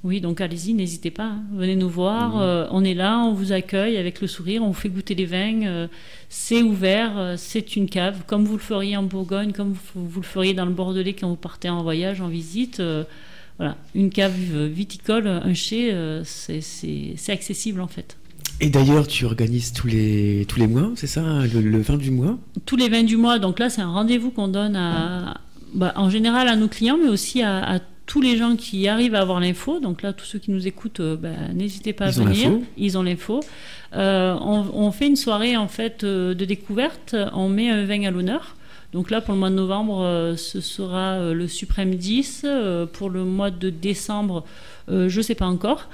C: Oui, donc allez-y, n'hésitez pas, hein. Venez nous voir, on est là, on vous accueille avec le sourire, on vous fait goûter les vins, c'est ouvert, c'est une cave, comme vous le feriez en Bourgogne, comme vous le feriez dans le Bordelais quand vous partez en voyage, en visite. Voilà, une cave viticole, un chai, c'est accessible en fait.
A: Et d'ailleurs, tu organises tous les mois, c'est ça, le vin du mois? Tous
C: les vins du mois, donc là c'est un rendez-vous qu'on donne en général à nos clients, mais aussi à tous les gens qui arrivent à avoir l'info. Donc là, tous ceux qui nous écoutent, n'hésitez pas à venir. Ils ont l'info. On fait une soirée en fait de découverte. On met un vin à l'honneur. Donc là, pour le mois de novembre, ce sera le Suprême 10. Pour le mois de décembre, je ne sais pas encore.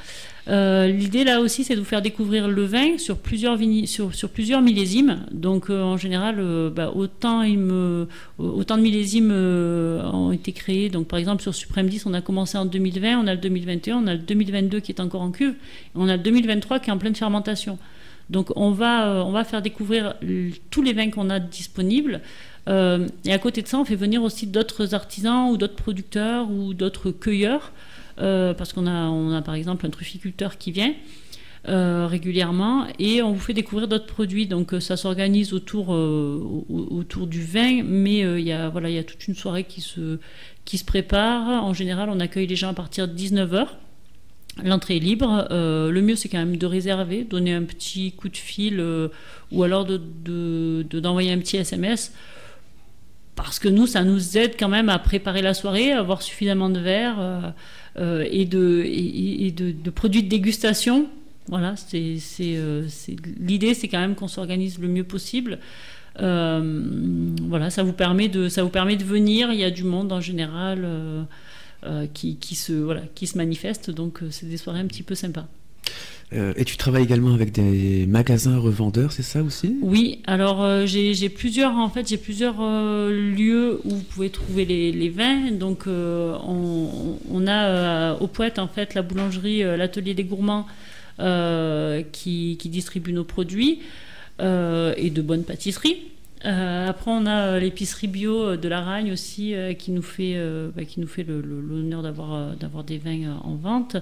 C: L'idée là aussi, c'est de vous faire découvrir le vin sur plusieurs millésimes. Donc en général, autant de millésimes ont été créés. Donc par exemple sur Suprême 10, on a commencé en 2020, on a le 2021, on a le 2022 qui est encore en cuve, et on a le 2023 qui est en pleine fermentation. Donc on va faire découvrir tous les vins qu'on a disponibles. Et à côté de ça, on fait venir aussi d'autres artisans ou d'autres producteurs ou d'autres cueilleurs. Parce qu'on a par exemple un trufficulteur qui vient régulièrement, et on vous fait découvrir d'autres produits. Donc ça s'organise autour du vin, mais il y a toute une soirée qui se prépare. En général, on accueille les gens à partir de 19h. L'entrée est libre. Le mieux, c'est quand même de réserver, donner un petit coup de fil ou alors d'envoyer un petit SMS. Parce que nous, ça nous aide quand même à préparer la soirée, à avoir suffisamment de verres et de produits de dégustation. Voilà, l'idée, c'est quand même qu'on s'organise le mieux possible. Voilà, ça vous permet de venir. Il y a du monde en général qui se manifeste, donc c'est des soirées un petit peu sympas.
A: Et tu travailles également avec des magasins revendeurs, c'est ça aussi? Oui,
C: alors j'ai plusieurs lieux où vous pouvez trouver les vins. Donc on a au Poète en fait la boulangerie, l'atelier des gourmands qui distribue nos produits et de bonnes pâtisseries. Après on a l'épicerie bio de la Ragne aussi qui nous fait l'honneur d'avoir des vins en vente.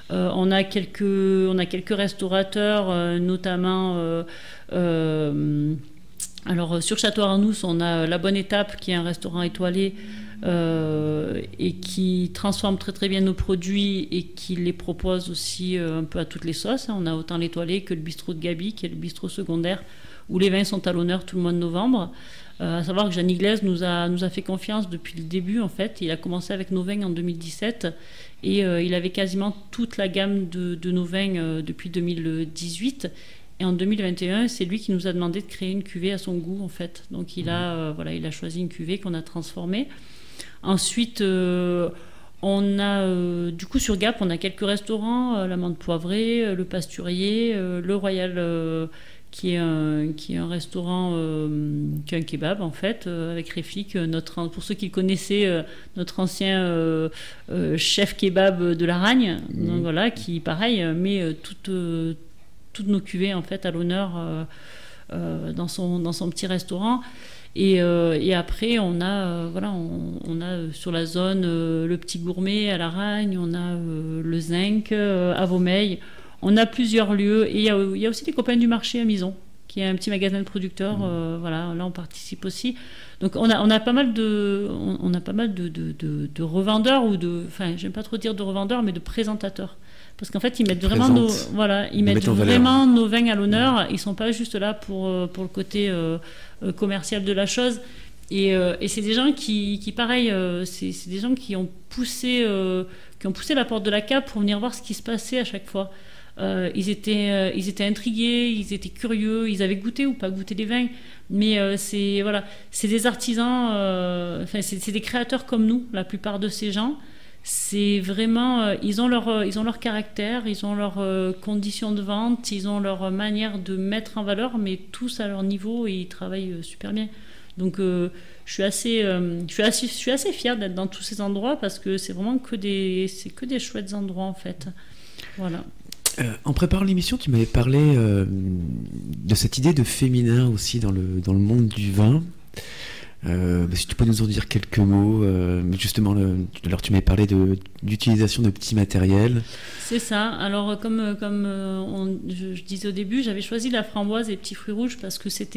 C: On a quelques restaurateurs, notamment alors sur Château-Arnoux, on a La Bonne Étape qui est un restaurant étoilé et qui transforme très très bien nos produits et qui les propose aussi un peu à toutes les sauces. On a autant l'étoilé que le bistrot de Gabi qui est le bistrot secondaire où les vins sont à l'honneur tout le mois de novembre. À savoir que Jeanne Iglaise nous a fait confiance depuis le début en fait. Il a commencé avec nos vins en 2017 et il avait quasiment toute la gamme de nos vins depuis 2018. Et en 2021, c'est lui qui nous a demandé de créer une cuvée à son goût en fait. Donc il a choisi une cuvée qu'on a transformée. Ensuite, on a du coup sur Gap, on a quelques restaurants, l'Amande Poivrée, le Pasturier, le Royal. Qui est un restaurant, qui est un kebab en fait, avec Réfik, pour ceux qui le connaissaient, notre ancien chef kebab de la Ragne, donc voilà, qui pareil met toutes nos cuvées en fait à l'honneur dans son petit restaurant. Et après on a sur la zone le Petit Gourmet à la Ragne, on a le Zinc à Vaumeil. On a plusieurs lieux et il y a aussi les copains du marché à Mison, qui est un petit magasin de producteurs. Voilà, là on participe aussi. Donc on a pas mal de revendeurs enfin j'aime pas trop dire de revendeurs, mais de présentateurs. Parce qu'en fait ils mettent vraiment nos vins à l'honneur. Ils sont pas juste là pour le côté commercial de la chose. Et c'est des gens qui pareil, c'est des gens qui ont poussé la porte de la cave pour venir voir ce qui se passait à chaque fois. Ils étaient intrigués, ils étaient curieux, ils avaient goûté ou pas goûté les vins, mais c'est des artisans, c'est des créateurs comme nous, la plupart de ces gens. c'est vraiment, ils ont leur caractère, ils ont leurs conditions de vente, ils ont leur manière de mettre en valeur, mais tous à leur niveau et ils travaillent super bien. Donc je suis assez fière d'être dans tous ces endroits parce que c'est vraiment que des chouettes endroits en fait. Voilà.
A: En préparant l'émission, tu m'avais parlé de cette idée de féminin aussi dans le monde du vin. Si tu peux nous en dire quelques mots, justement, alors tu m'avais parlé d'utilisation de petits matériels.
C: C'est ça. Alors comme je disais au début, j'avais choisi la framboise et les petits fruits rouges parce que c'est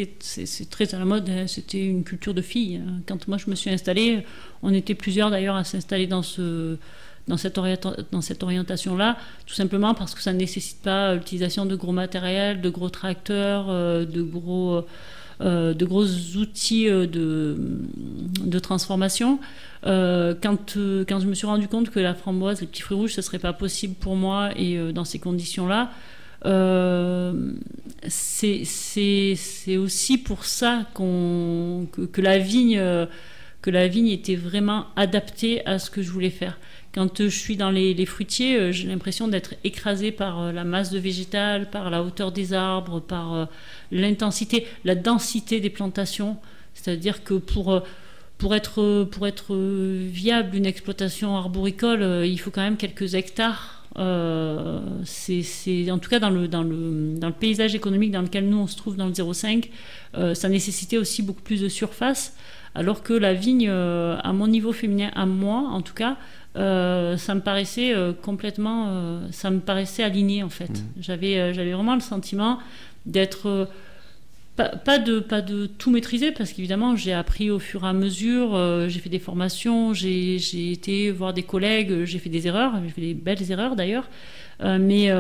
C: très à la mode. Hein, c'était une culture de filles. Quand moi je me suis installée, on était plusieurs d'ailleurs à s'installer dans cette orientation-là, tout simplement parce que ça ne nécessite pas l'utilisation de gros matériel, de gros tracteurs, de gros outils de transformation. Quand je me suis rendu compte que la framboise, les petits fruits rouges, ce ne serait pas possible pour moi et dans ces conditions-là, c'est aussi pour ça que la vigne était vraiment adaptée à ce que je voulais faire. Quand je suis dans les fruitiers, j'ai l'impression d'être écrasée par la masse de végétal, par la hauteur des arbres, par l'intensité, la densité des plantations. C'est-à-dire que pour être viable une exploitation arboricole, il faut quand même quelques hectares. C'est en tout cas dans le paysage économique dans lequel nous on se trouve dans le 0,5, ça nécessitait aussi beaucoup plus de surface. Alors que la vigne, à mon niveau féminin, à moi en tout cas, ça me paraissait complètement, ça me paraissait aligné en fait. J'avais vraiment le sentiment d'être pas de tout maîtriser parce qu'évidemment j'ai appris au fur et à mesure, j'ai fait des formations, j'ai été voir des collègues, j'ai fait des erreurs, j'ai fait des belles erreurs d'ailleurs, mais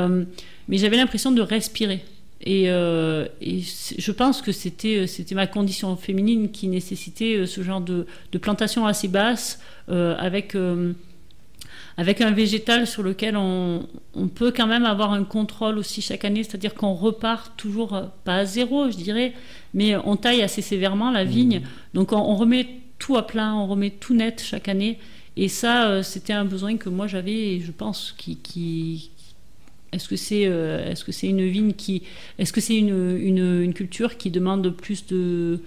C: j'avais l'impression de respirer. Et je pense que c'était ma condition féminine qui nécessitait ce genre de plantation assez basse avec un végétal sur lequel on peut quand même avoir un contrôle aussi chaque année, c'est-à-dire qu'on repart toujours, pas à zéro je dirais, mais on taille assez sévèrement la vigne, donc on remet tout à plat, on remet tout net chaque année, et ça c'était un besoin que moi j'avais, et je pense est-ce que c'est une vigne est-ce que c'est une culture qui demande plus de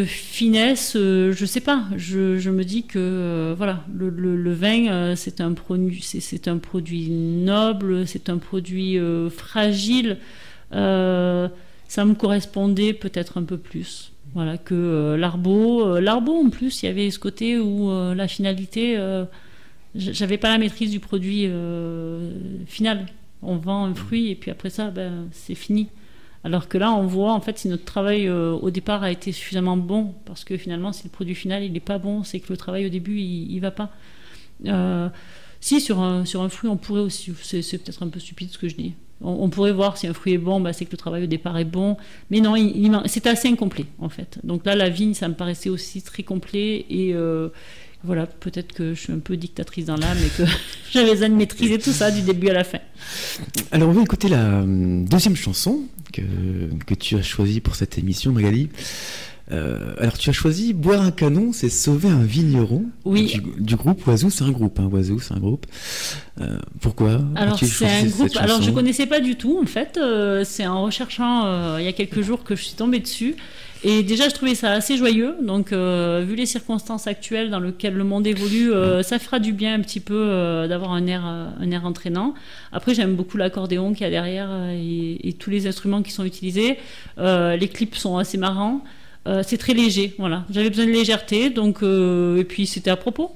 C: finesse, je sais pas. Je me dis que voilà, le vin c'est un produit noble, c'est un produit fragile. Ça me correspondait peut-être un peu plus. Voilà, que l'arbo en plus, il y avait ce côté où la finalité, j'avais pas la maîtrise du produit final. On vend un fruit et puis après ça, c'est fini. Alors que là, on voit en fait si notre travail au départ a été suffisamment bon, parce que finalement, si le produit final il n'est pas bon, c'est que le travail au début il va pas. Si sur un fruit, on pourrait aussi, c'est peut-être un peu stupide ce que je dis. On pourrait voir si un fruit est bon, c'est que le travail au départ est bon. Mais non, c'est assez incomplet en fait. Donc là, la vigne, ça me paraissait aussi très complet et voilà, peut-être que je suis un peu dictatrice dans l'âme et que j'avais besoin de maîtriser tout ça du début à la fin.
A: Alors on va écouter la deuxième chanson que tu as choisie pour cette émission, Magali. Alors tu as choisi Boire un canon, c'est sauver un vigneron.
C: Oui.
A: Du groupe Oiseau, c'est un groupe. Oiseau, c'est un groupe. Pourquoi?
C: Alors c'est un groupe. Alors je connaissais pas du tout en fait. C'est en recherchant il y a quelques jours que je suis tombée dessus. Et déjà, je trouvais ça assez joyeux. Donc, vu les circonstances actuelles dans lesquelles le monde évolue, ça fera du bien un petit peu d'avoir un air entraînant. Après, j'aime beaucoup l'accordéon qu'il y a derrière et tous les instruments qui sont utilisés. Les clips sont assez marrants. C'est très léger, voilà. J'avais besoin de légèreté, donc et puis c'était à propos.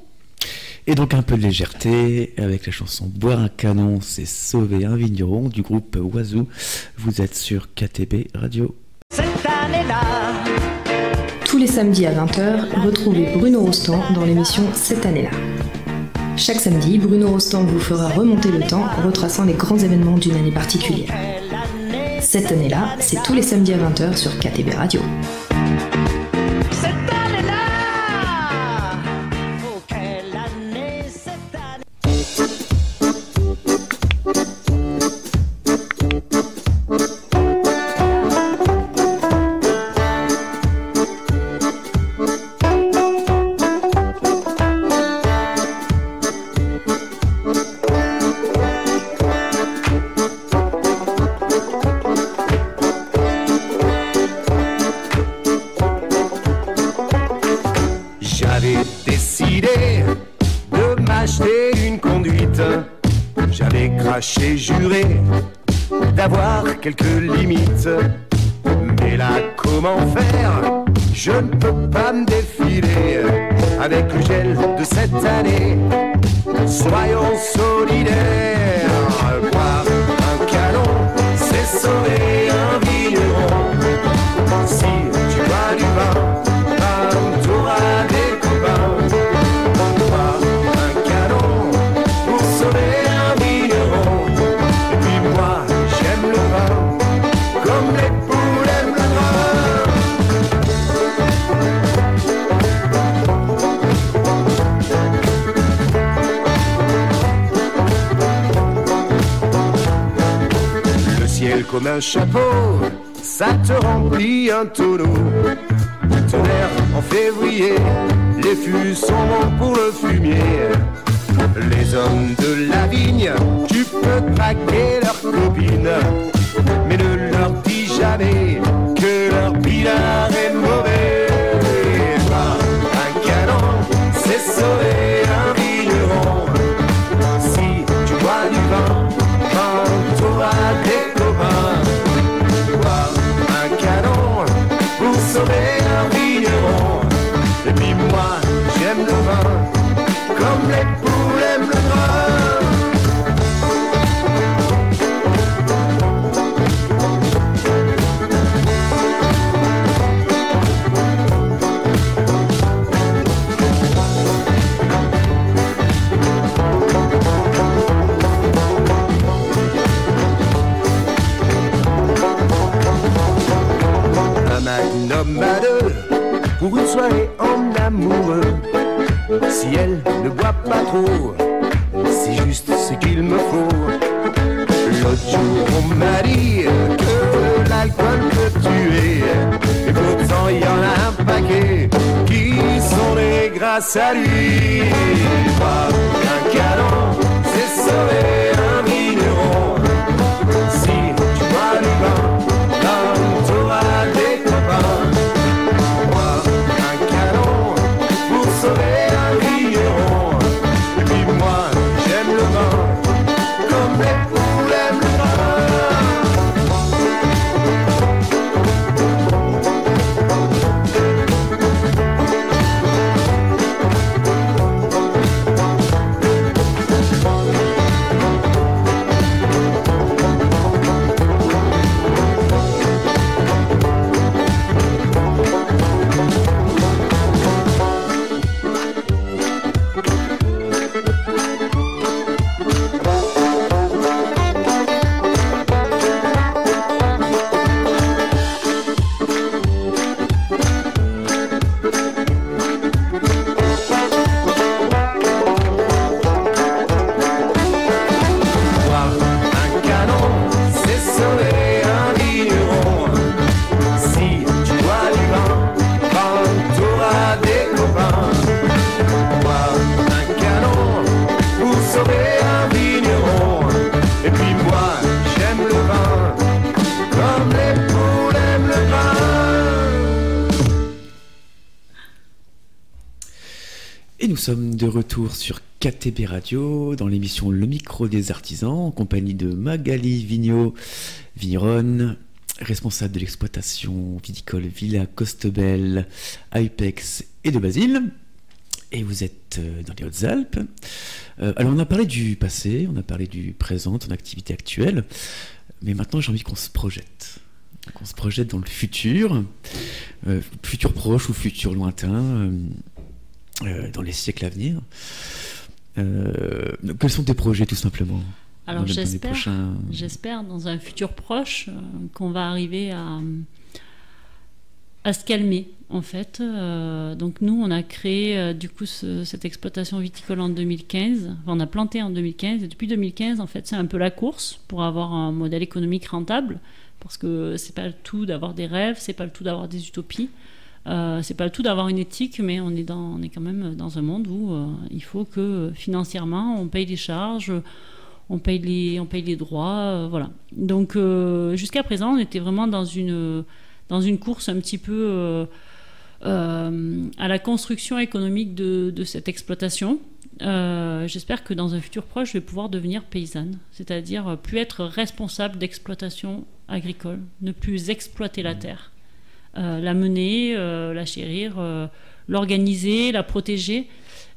A: Et donc un peu de légèreté avec la chanson Boire un canon, c'est sauver un vigneron du groupe Oiseau. Vous êtes sur KTB Radio.
G: Cette année-là.
H: Tous les samedis à 20h, retrouvez Bruno Rostand dans l'émission Cette année-là. Chaque samedi, Bruno Rostand vous fera remonter le temps en retraçant les grands événements d'une année particulière. Cette année-là, c'est tous les samedis à 20h sur KTB Radio.
G: J'avais craché, juré d'avoir quelques limites. Mais là, comment faire? Je ne peux pas me défiler avec le gel de cette année. Soyons solidaires. Boire un canon, c'est sauver un vigneron. Si tu bois du vin, t'auras des copains. Boire un canon pour sauver un vigneron. Et puis moi, j'aime le vin comme les poules aiment le grain. Le ciel comme un chapeau, ça te remplit un tonneau. Tonnerre en février, les fûts sont bons pour le fumier. Les hommes de la vigne, tu peux traquer leurs copines, mais ne leur dis jamais que leur pinard est mauvais. Un canon, c'est sauver un vigneron. Si tu bois du vin, t'auras des copains. Boire un canon pour sauver un vigneron. Et puis moi, j'aime le vin comme les poules aiment le grain. Un magnum à deux pour une soirée en amoureux. Si elle ne boit pas trop, c'est juste ce qu'il me faut. L'autre jour on m'a dit que l'alcool peut tuer, et pourtant il y en a un paquet qui sont nés grâce à lui. Un canon, c'est sauver un vigneron. Si tu bois du vin, t'auras des copains. Boire un canon pour sauver un vigneron. Et puis moi, j'aime le vin comme les poules aiment le vin.
A: Et nous sommes de retour sur KTB Radio dans l'émission Le Micro des Artisans en compagnie de Magali Vigneault, vigneronne, responsable de l'exploitation viticole Villa Costebelle, Apex et de Basile. Et vous êtes dans les Hautes-Alpes. Alors on a parlé du passé, on a parlé du présent, ton activité actuelle, mais maintenant j'ai envie qu'on se projette. Qu'on se projette dans le futur, futur proche ou futur lointain, dans les siècles à venir. Quels sont tes projets tout simplement?
C: Alors j'espère dans un futur proche qu'on va arriver à se calmer en fait. Donc nous on a créé du coup cette exploitation viticole en 2015. Enfin, on a planté en 2015 et depuis 2015 en fait c'est un peu la course pour avoir un modèle économique rentable, parce que c'est pas le tout d'avoir des rêves, c'est pas le tout d'avoir des utopies. C'est pas le tout d'avoir une éthique, mais on est quand même dans un monde où il faut que financièrement on paye les charges, on paye les droits, voilà. Donc jusqu'à présent on était vraiment dans une course un petit peu à la construction économique de cette exploitation. J'espère que dans un futur proche, je vais pouvoir devenir paysanne, c'est-à-dire plus être responsable d'exploitation agricole, ne plus exploiter la terre, la mener, la chérir, l'organiser, la protéger.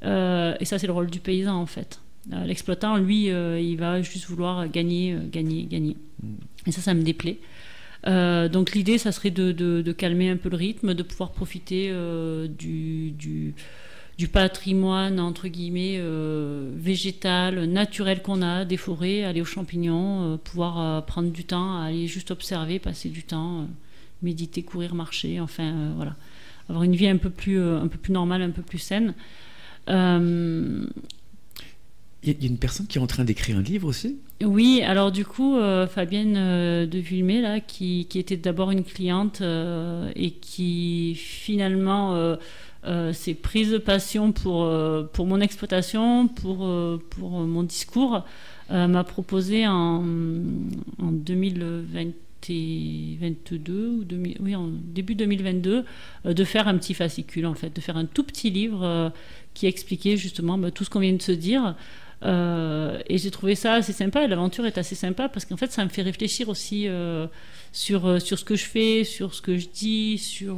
C: Et ça, c'est le rôle du paysan, en fait. L'exploitant, lui, il va juste vouloir gagner. Et ça me déplaît. Donc l'idée, ça serait de calmer un peu le rythme, de pouvoir profiter du patrimoine, entre guillemets, végétal, naturel qu'on a, des forêts, aller aux champignons, pouvoir prendre du temps, aller juste observer, passer du temps, méditer, courir, marcher, enfin, voilà. Avoir une vie un peu plus normale, un peu plus saine. Il
A: y a une personne qui est en train d'écrire un livre aussi ?
C: Oui, alors du coup, Fabienne de Vulmé, là, qui était d'abord une cliente et qui finalement s'est prise de passion pour mon exploitation, pour mon discours, m'a proposé en 2022 ou en début 2022 de faire un petit fascicule, en fait, de faire un tout petit livre qui expliquait justement tout ce qu'on vient de se dire. Et j'ai trouvé ça assez sympa, et l'aventure est assez sympa parce qu'en fait ça me fait réfléchir aussi sur ce que je fais, sur ce que je dis, sur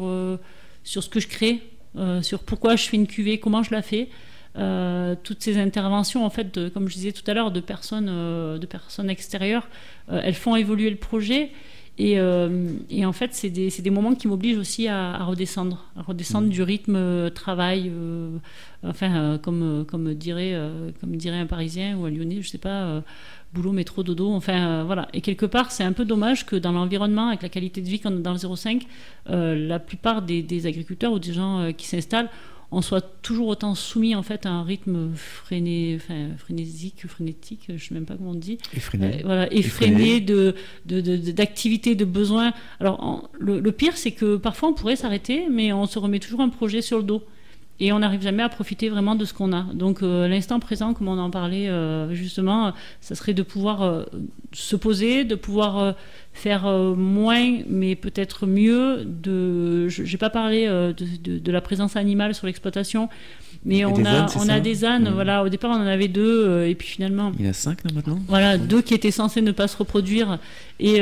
C: ce que je crée, sur pourquoi je fais une cuvée, comment je la fais. Toutes ces interventions, en fait, comme je disais tout à l'heure, de personnes extérieures, elles font évoluer le projet. Et en fait, c'est des moments qui m'obligent aussi à redescendre du rythme travail, comme dirait un Parisien ou un Lyonnais, je sais pas, boulot, métro, dodo, enfin voilà. Et quelque part, c'est un peu dommage que dans l'environnement, avec la qualité de vie qu'on a dans le 05, la plupart des agriculteurs ou des gens qui s'installent, on soit toujours autant soumis en fait à un rythme frénétique, je ne sais même pas comment on dit. Effréné d'activité, de besoins. Alors le pire, c'est que parfois on pourrait s'arrêter, mais on se remet toujours un projet sur le dos. Et on n'arrive jamais à profiter vraiment de ce qu'on a. Donc l'instant présent, comme on en parlait justement, ça serait de pouvoir se poser, de pouvoir faire moins, mais peut-être mieux. Je n'ai pas parlé de la présence animale sur l'exploitation, mais on a des ânes. Voilà, au départ, on en avait 2, et puis finalement...
A: Il y en a 5 là maintenant.
C: Voilà, 2 qui étaient censés ne pas se reproduire. Et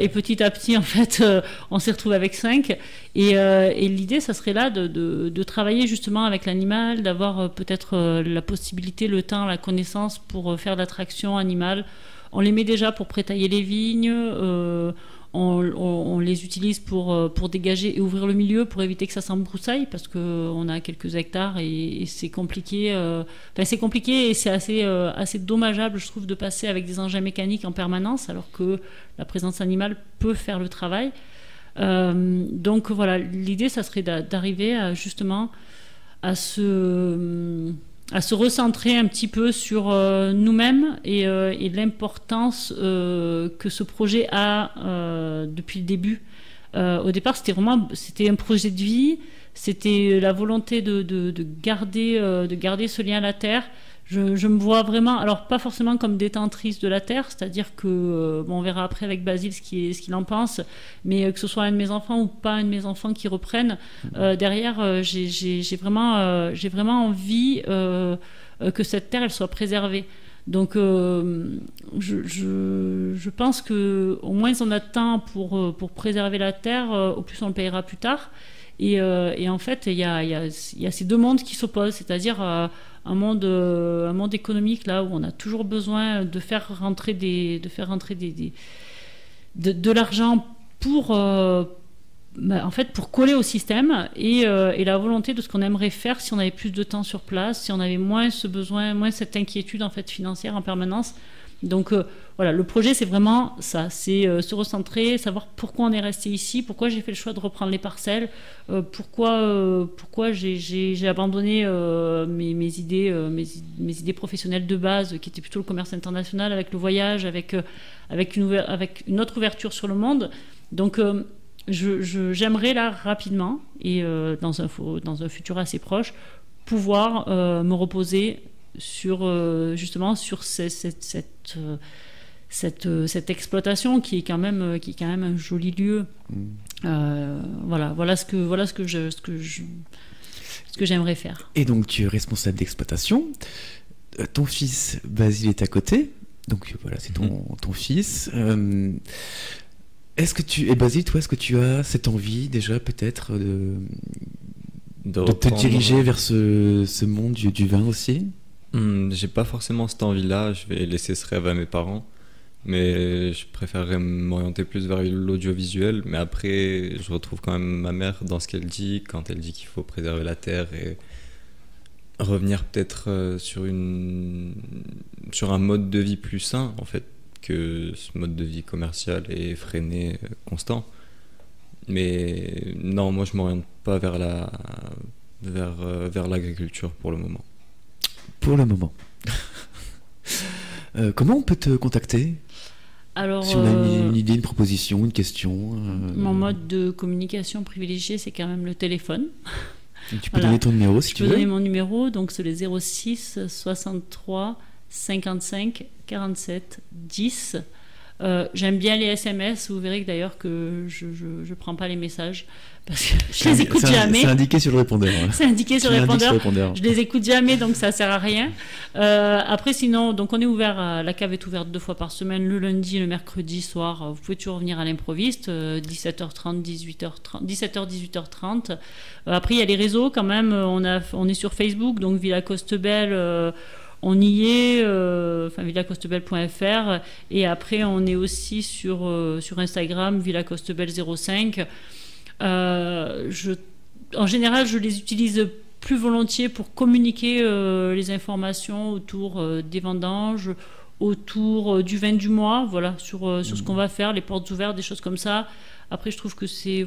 C: petit à petit, en fait, on s'est retrouvé avec 5. Et l'idée, ça serait là de travailler justement avec l'animal, d'avoir peut-être la possibilité, le temps, la connaissance pour faire de l'attraction animale. On les met déjà pour prétailler les vignes, on les utilise pour dégager et ouvrir le milieu, pour éviter que ça s'embroussaille, parce qu'on a quelques hectares et c'est compliqué. C'est compliqué et c'est assez dommageable, je trouve, de passer avec des engins mécaniques en permanence, alors que la présence animale peut faire le travail. Donc voilà, l'idée, ça serait d'arriver justement à se recentrer un petit peu sur nous-mêmes et l'importance que ce projet a depuis le début. Au départ, c'était un projet de vie, c'était la volonté de garder ce lien à la terre. Je me vois vraiment, alors pas forcément comme détentrice de la terre, c'est-à-dire que, on verra après avec Basile ce qu'il en pense, mais que ce soit un de mes enfants ou pas un de mes enfants qui reprennent, derrière, j'ai vraiment envie que cette terre, elle soit préservée. Donc, je pense qu'au moins on a de temps pour préserver la terre, au plus on le payera plus tard. Et en fait, il y a ces deux mondes qui s'opposent, c'est-à-dire un monde économique là où on a toujours besoin de faire rentrer de l'argent pour en fait pour coller au système et la volonté de ce qu'on aimerait faire si on avait plus de temps sur place, si on avait moins ce besoin, moins cette inquiétude en fait financière en permanence. Donc voilà, le projet c'est vraiment ça, c'est se recentrer, savoir pourquoi on est resté ici, pourquoi j'ai fait le choix de reprendre les parcelles, pourquoi j'ai abandonné mes idées professionnelles de base qui étaient plutôt le commerce international avec le voyage, avec une autre ouverture sur le monde. Donc j'aimerais là rapidement et dans un futur assez proche pouvoir me reposer sur justement sur cette cette exploitation qui est quand même un joli lieu. Voilà ce que j'aimerais faire.
A: Et donc tu es responsable d'exploitation. Ton fils Basile est à côté. Donc voilà, c'est ton fils. Et Basile, toi, est-ce que tu as cette envie déjà peut-être de te diriger vers ce monde du vin aussi?
B: J'ai pas forcément cette envie-là. Je vais laisser ce rêve à mes parents. Mais je préférerais m'orienter plus vers l'audiovisuel. Mais après, je retrouve quand même ma mère dans ce qu'elle dit, quand elle dit qu'il faut préserver la terre et revenir peut-être sur un mode de vie plus sain, en fait, que ce mode de vie commercial et effréné, constant. Mais non, moi je m'oriente pas vers l'agriculture pour le moment.
A: Pour le moment. Comment on peut te contacter?
C: Alors,
A: si on a une idée, une proposition, une question.
C: Mon mode de communication privilégié, c'est quand même le téléphone.
A: Tu peux donner ton numéro si tu veux.
C: Je peux donner mon numéro, donc c'est le 06 63 55 47 10. J'aime bien les SMS, vous verrez que d'ailleurs que je prends pas les messages parce que je les écoute jamais.
A: C'est indiqué sur le répondeur. Hein.
C: C'est indiqué sur le répondeur. Je les écoute jamais, donc ça sert à rien. Après, sinon, donc on est ouvert, la cave est ouverte 2 fois par semaine, le lundi et le mercredi soir. Vous pouvez toujours venir à l'improviste, 17h30, 18h30. Après, il y a les réseaux quand même. On est sur Facebook, donc Villa Costebelle. On y est, villacostebelle.fr, et après on est aussi sur Instagram, villacostebelle05. En général, je les utilise plus volontiers pour communiquer les informations autour des vendanges, autour du vin du mois, voilà, sur ce qu'on va faire, les portes ouvertes, des choses comme ça. Après, je trouve que c'est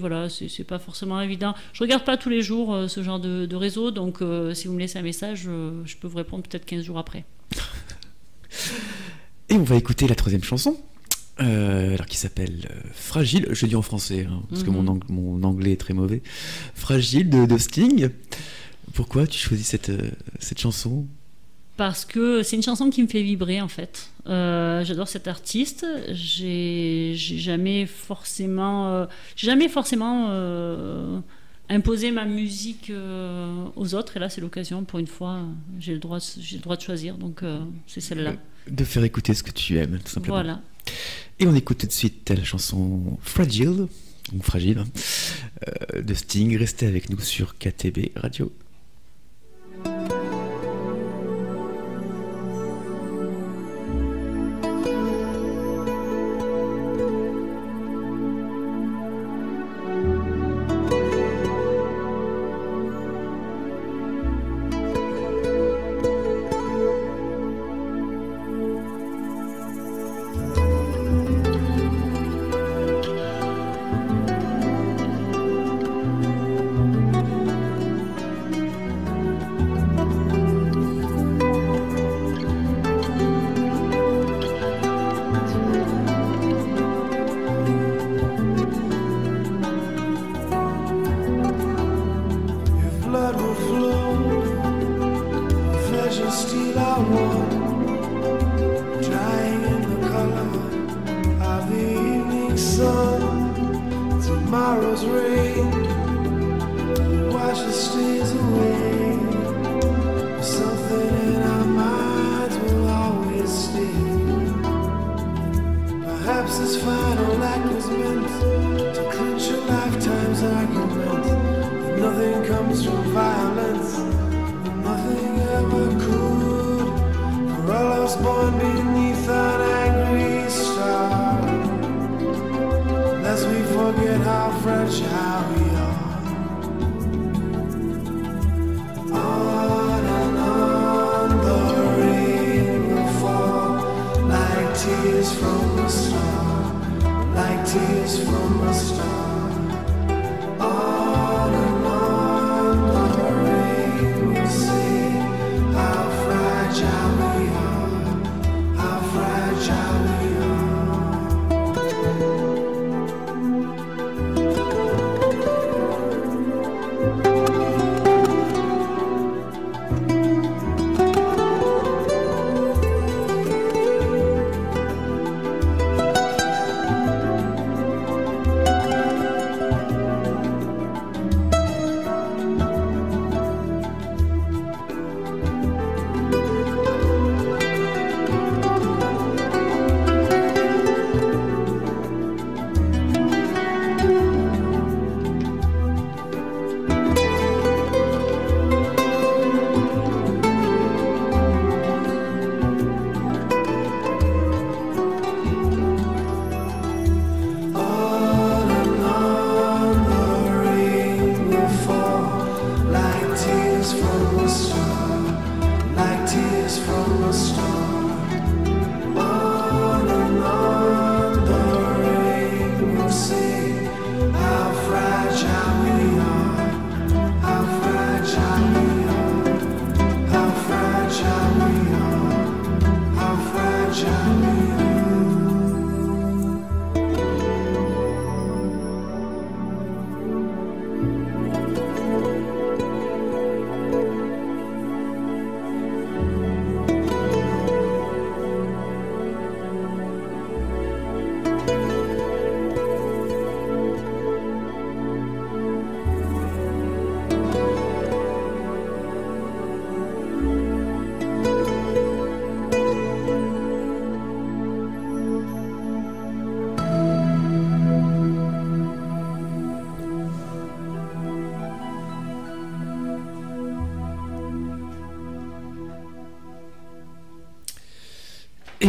C: pas forcément évident. Je regarde pas tous les jours ce genre de réseau, donc si vous me laissez un message, je peux vous répondre peut-être 15 jours après.
A: Et on va écouter la 3e chanson, alors qui s'appelle Fragile. Je dis en français, hein, parce que mon anglais est très mauvais. Fragile de Sting. Pourquoi tu choisis cette chanson?
C: Parce que c'est une chanson qui me fait vibrer en fait. J'adore cet artiste. J'ai jamais forcément imposé ma musique aux autres. Et là, c'est l'occasion. Pour une fois, j'ai le droit de choisir. Donc, c'est celle-là.
A: De faire écouter ce que tu aimes, tout simplement.
C: Voilà.
A: Et on écoute tout de suite la chanson Fragile, ou Fragile, de Sting. Restez avec nous sur KTB Radio.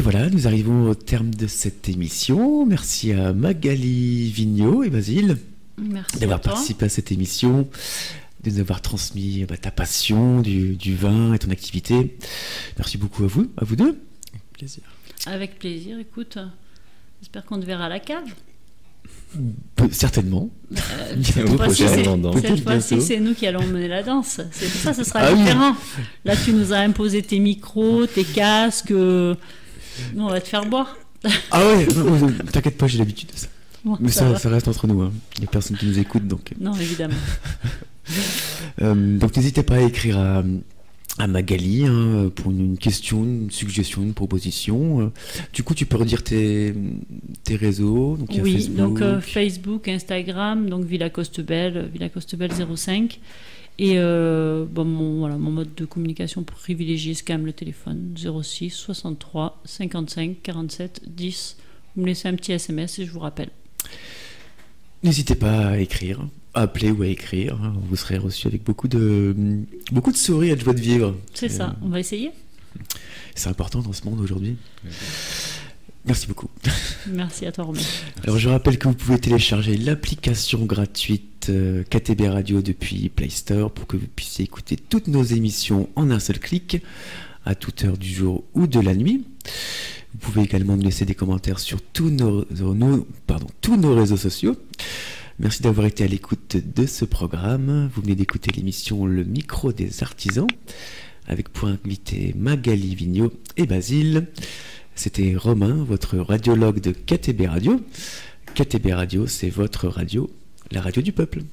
A: voilà, nous arrivons au terme de cette émission. Merci à Magali Vigneault et Basile d'avoir participé à cette émission, de nous avoir transmis ta passion du vin et ton activité. Merci beaucoup à vous deux.
B: Plaisir.
C: Avec plaisir, écoute, j'espère qu'on te verra à la cave.
A: Certainement.
C: Cette fois-ci, c'est nous qui allons mener la danse. C'est pour ça, ce sera différent. Oui. Là, tu nous as imposé tes micros, tes casques. Nous, on va te faire boire.
A: Ah ouais, t'inquiète pas, j'ai l'habitude de ça. Bon, mais ça reste entre nous. Hein. Il n'y a personne qui nous écoute, donc.
C: Non, évidemment.
A: Donc, n'hésitez pas à écrire à Magali pour une question, une suggestion, une proposition. Du coup, tu peux redire tes réseaux. Donc,
C: oui, Facebook. Donc Facebook, Instagram, donc Villa Costebelle 05. Et mon mode de communication privilégié, c'est quand même le téléphone 06 63 55 47 10. Vous me laissez un petit SMS et je vous rappelle.
A: N'hésitez pas à écrire, à appeler ou à écrire. Vous serez reçu avec beaucoup de sourires et de joie de vivre.
C: C'est ça, on va essayer.
A: C'est important dans ce monde aujourd'hui. Merci beaucoup.
C: Merci à toi, Romain.
A: Alors, je rappelle que vous pouvez télécharger l'application gratuite KTB Radio depuis Play Store pour que vous puissiez écouter toutes nos émissions en un seul clic, à toute heure du jour ou de la nuit. Vous pouvez également nous laisser des commentaires sur tous nos réseaux sociaux. Merci d'avoir été à l'écoute de ce programme. Vous venez d'écouter l'émission Le Micro des Artisans, avec pour invité Magali Vigneault et Basile. C'était Romain, votre radiologue de KTB Radio. KTB Radio, c'est votre radio, la radio du peuple.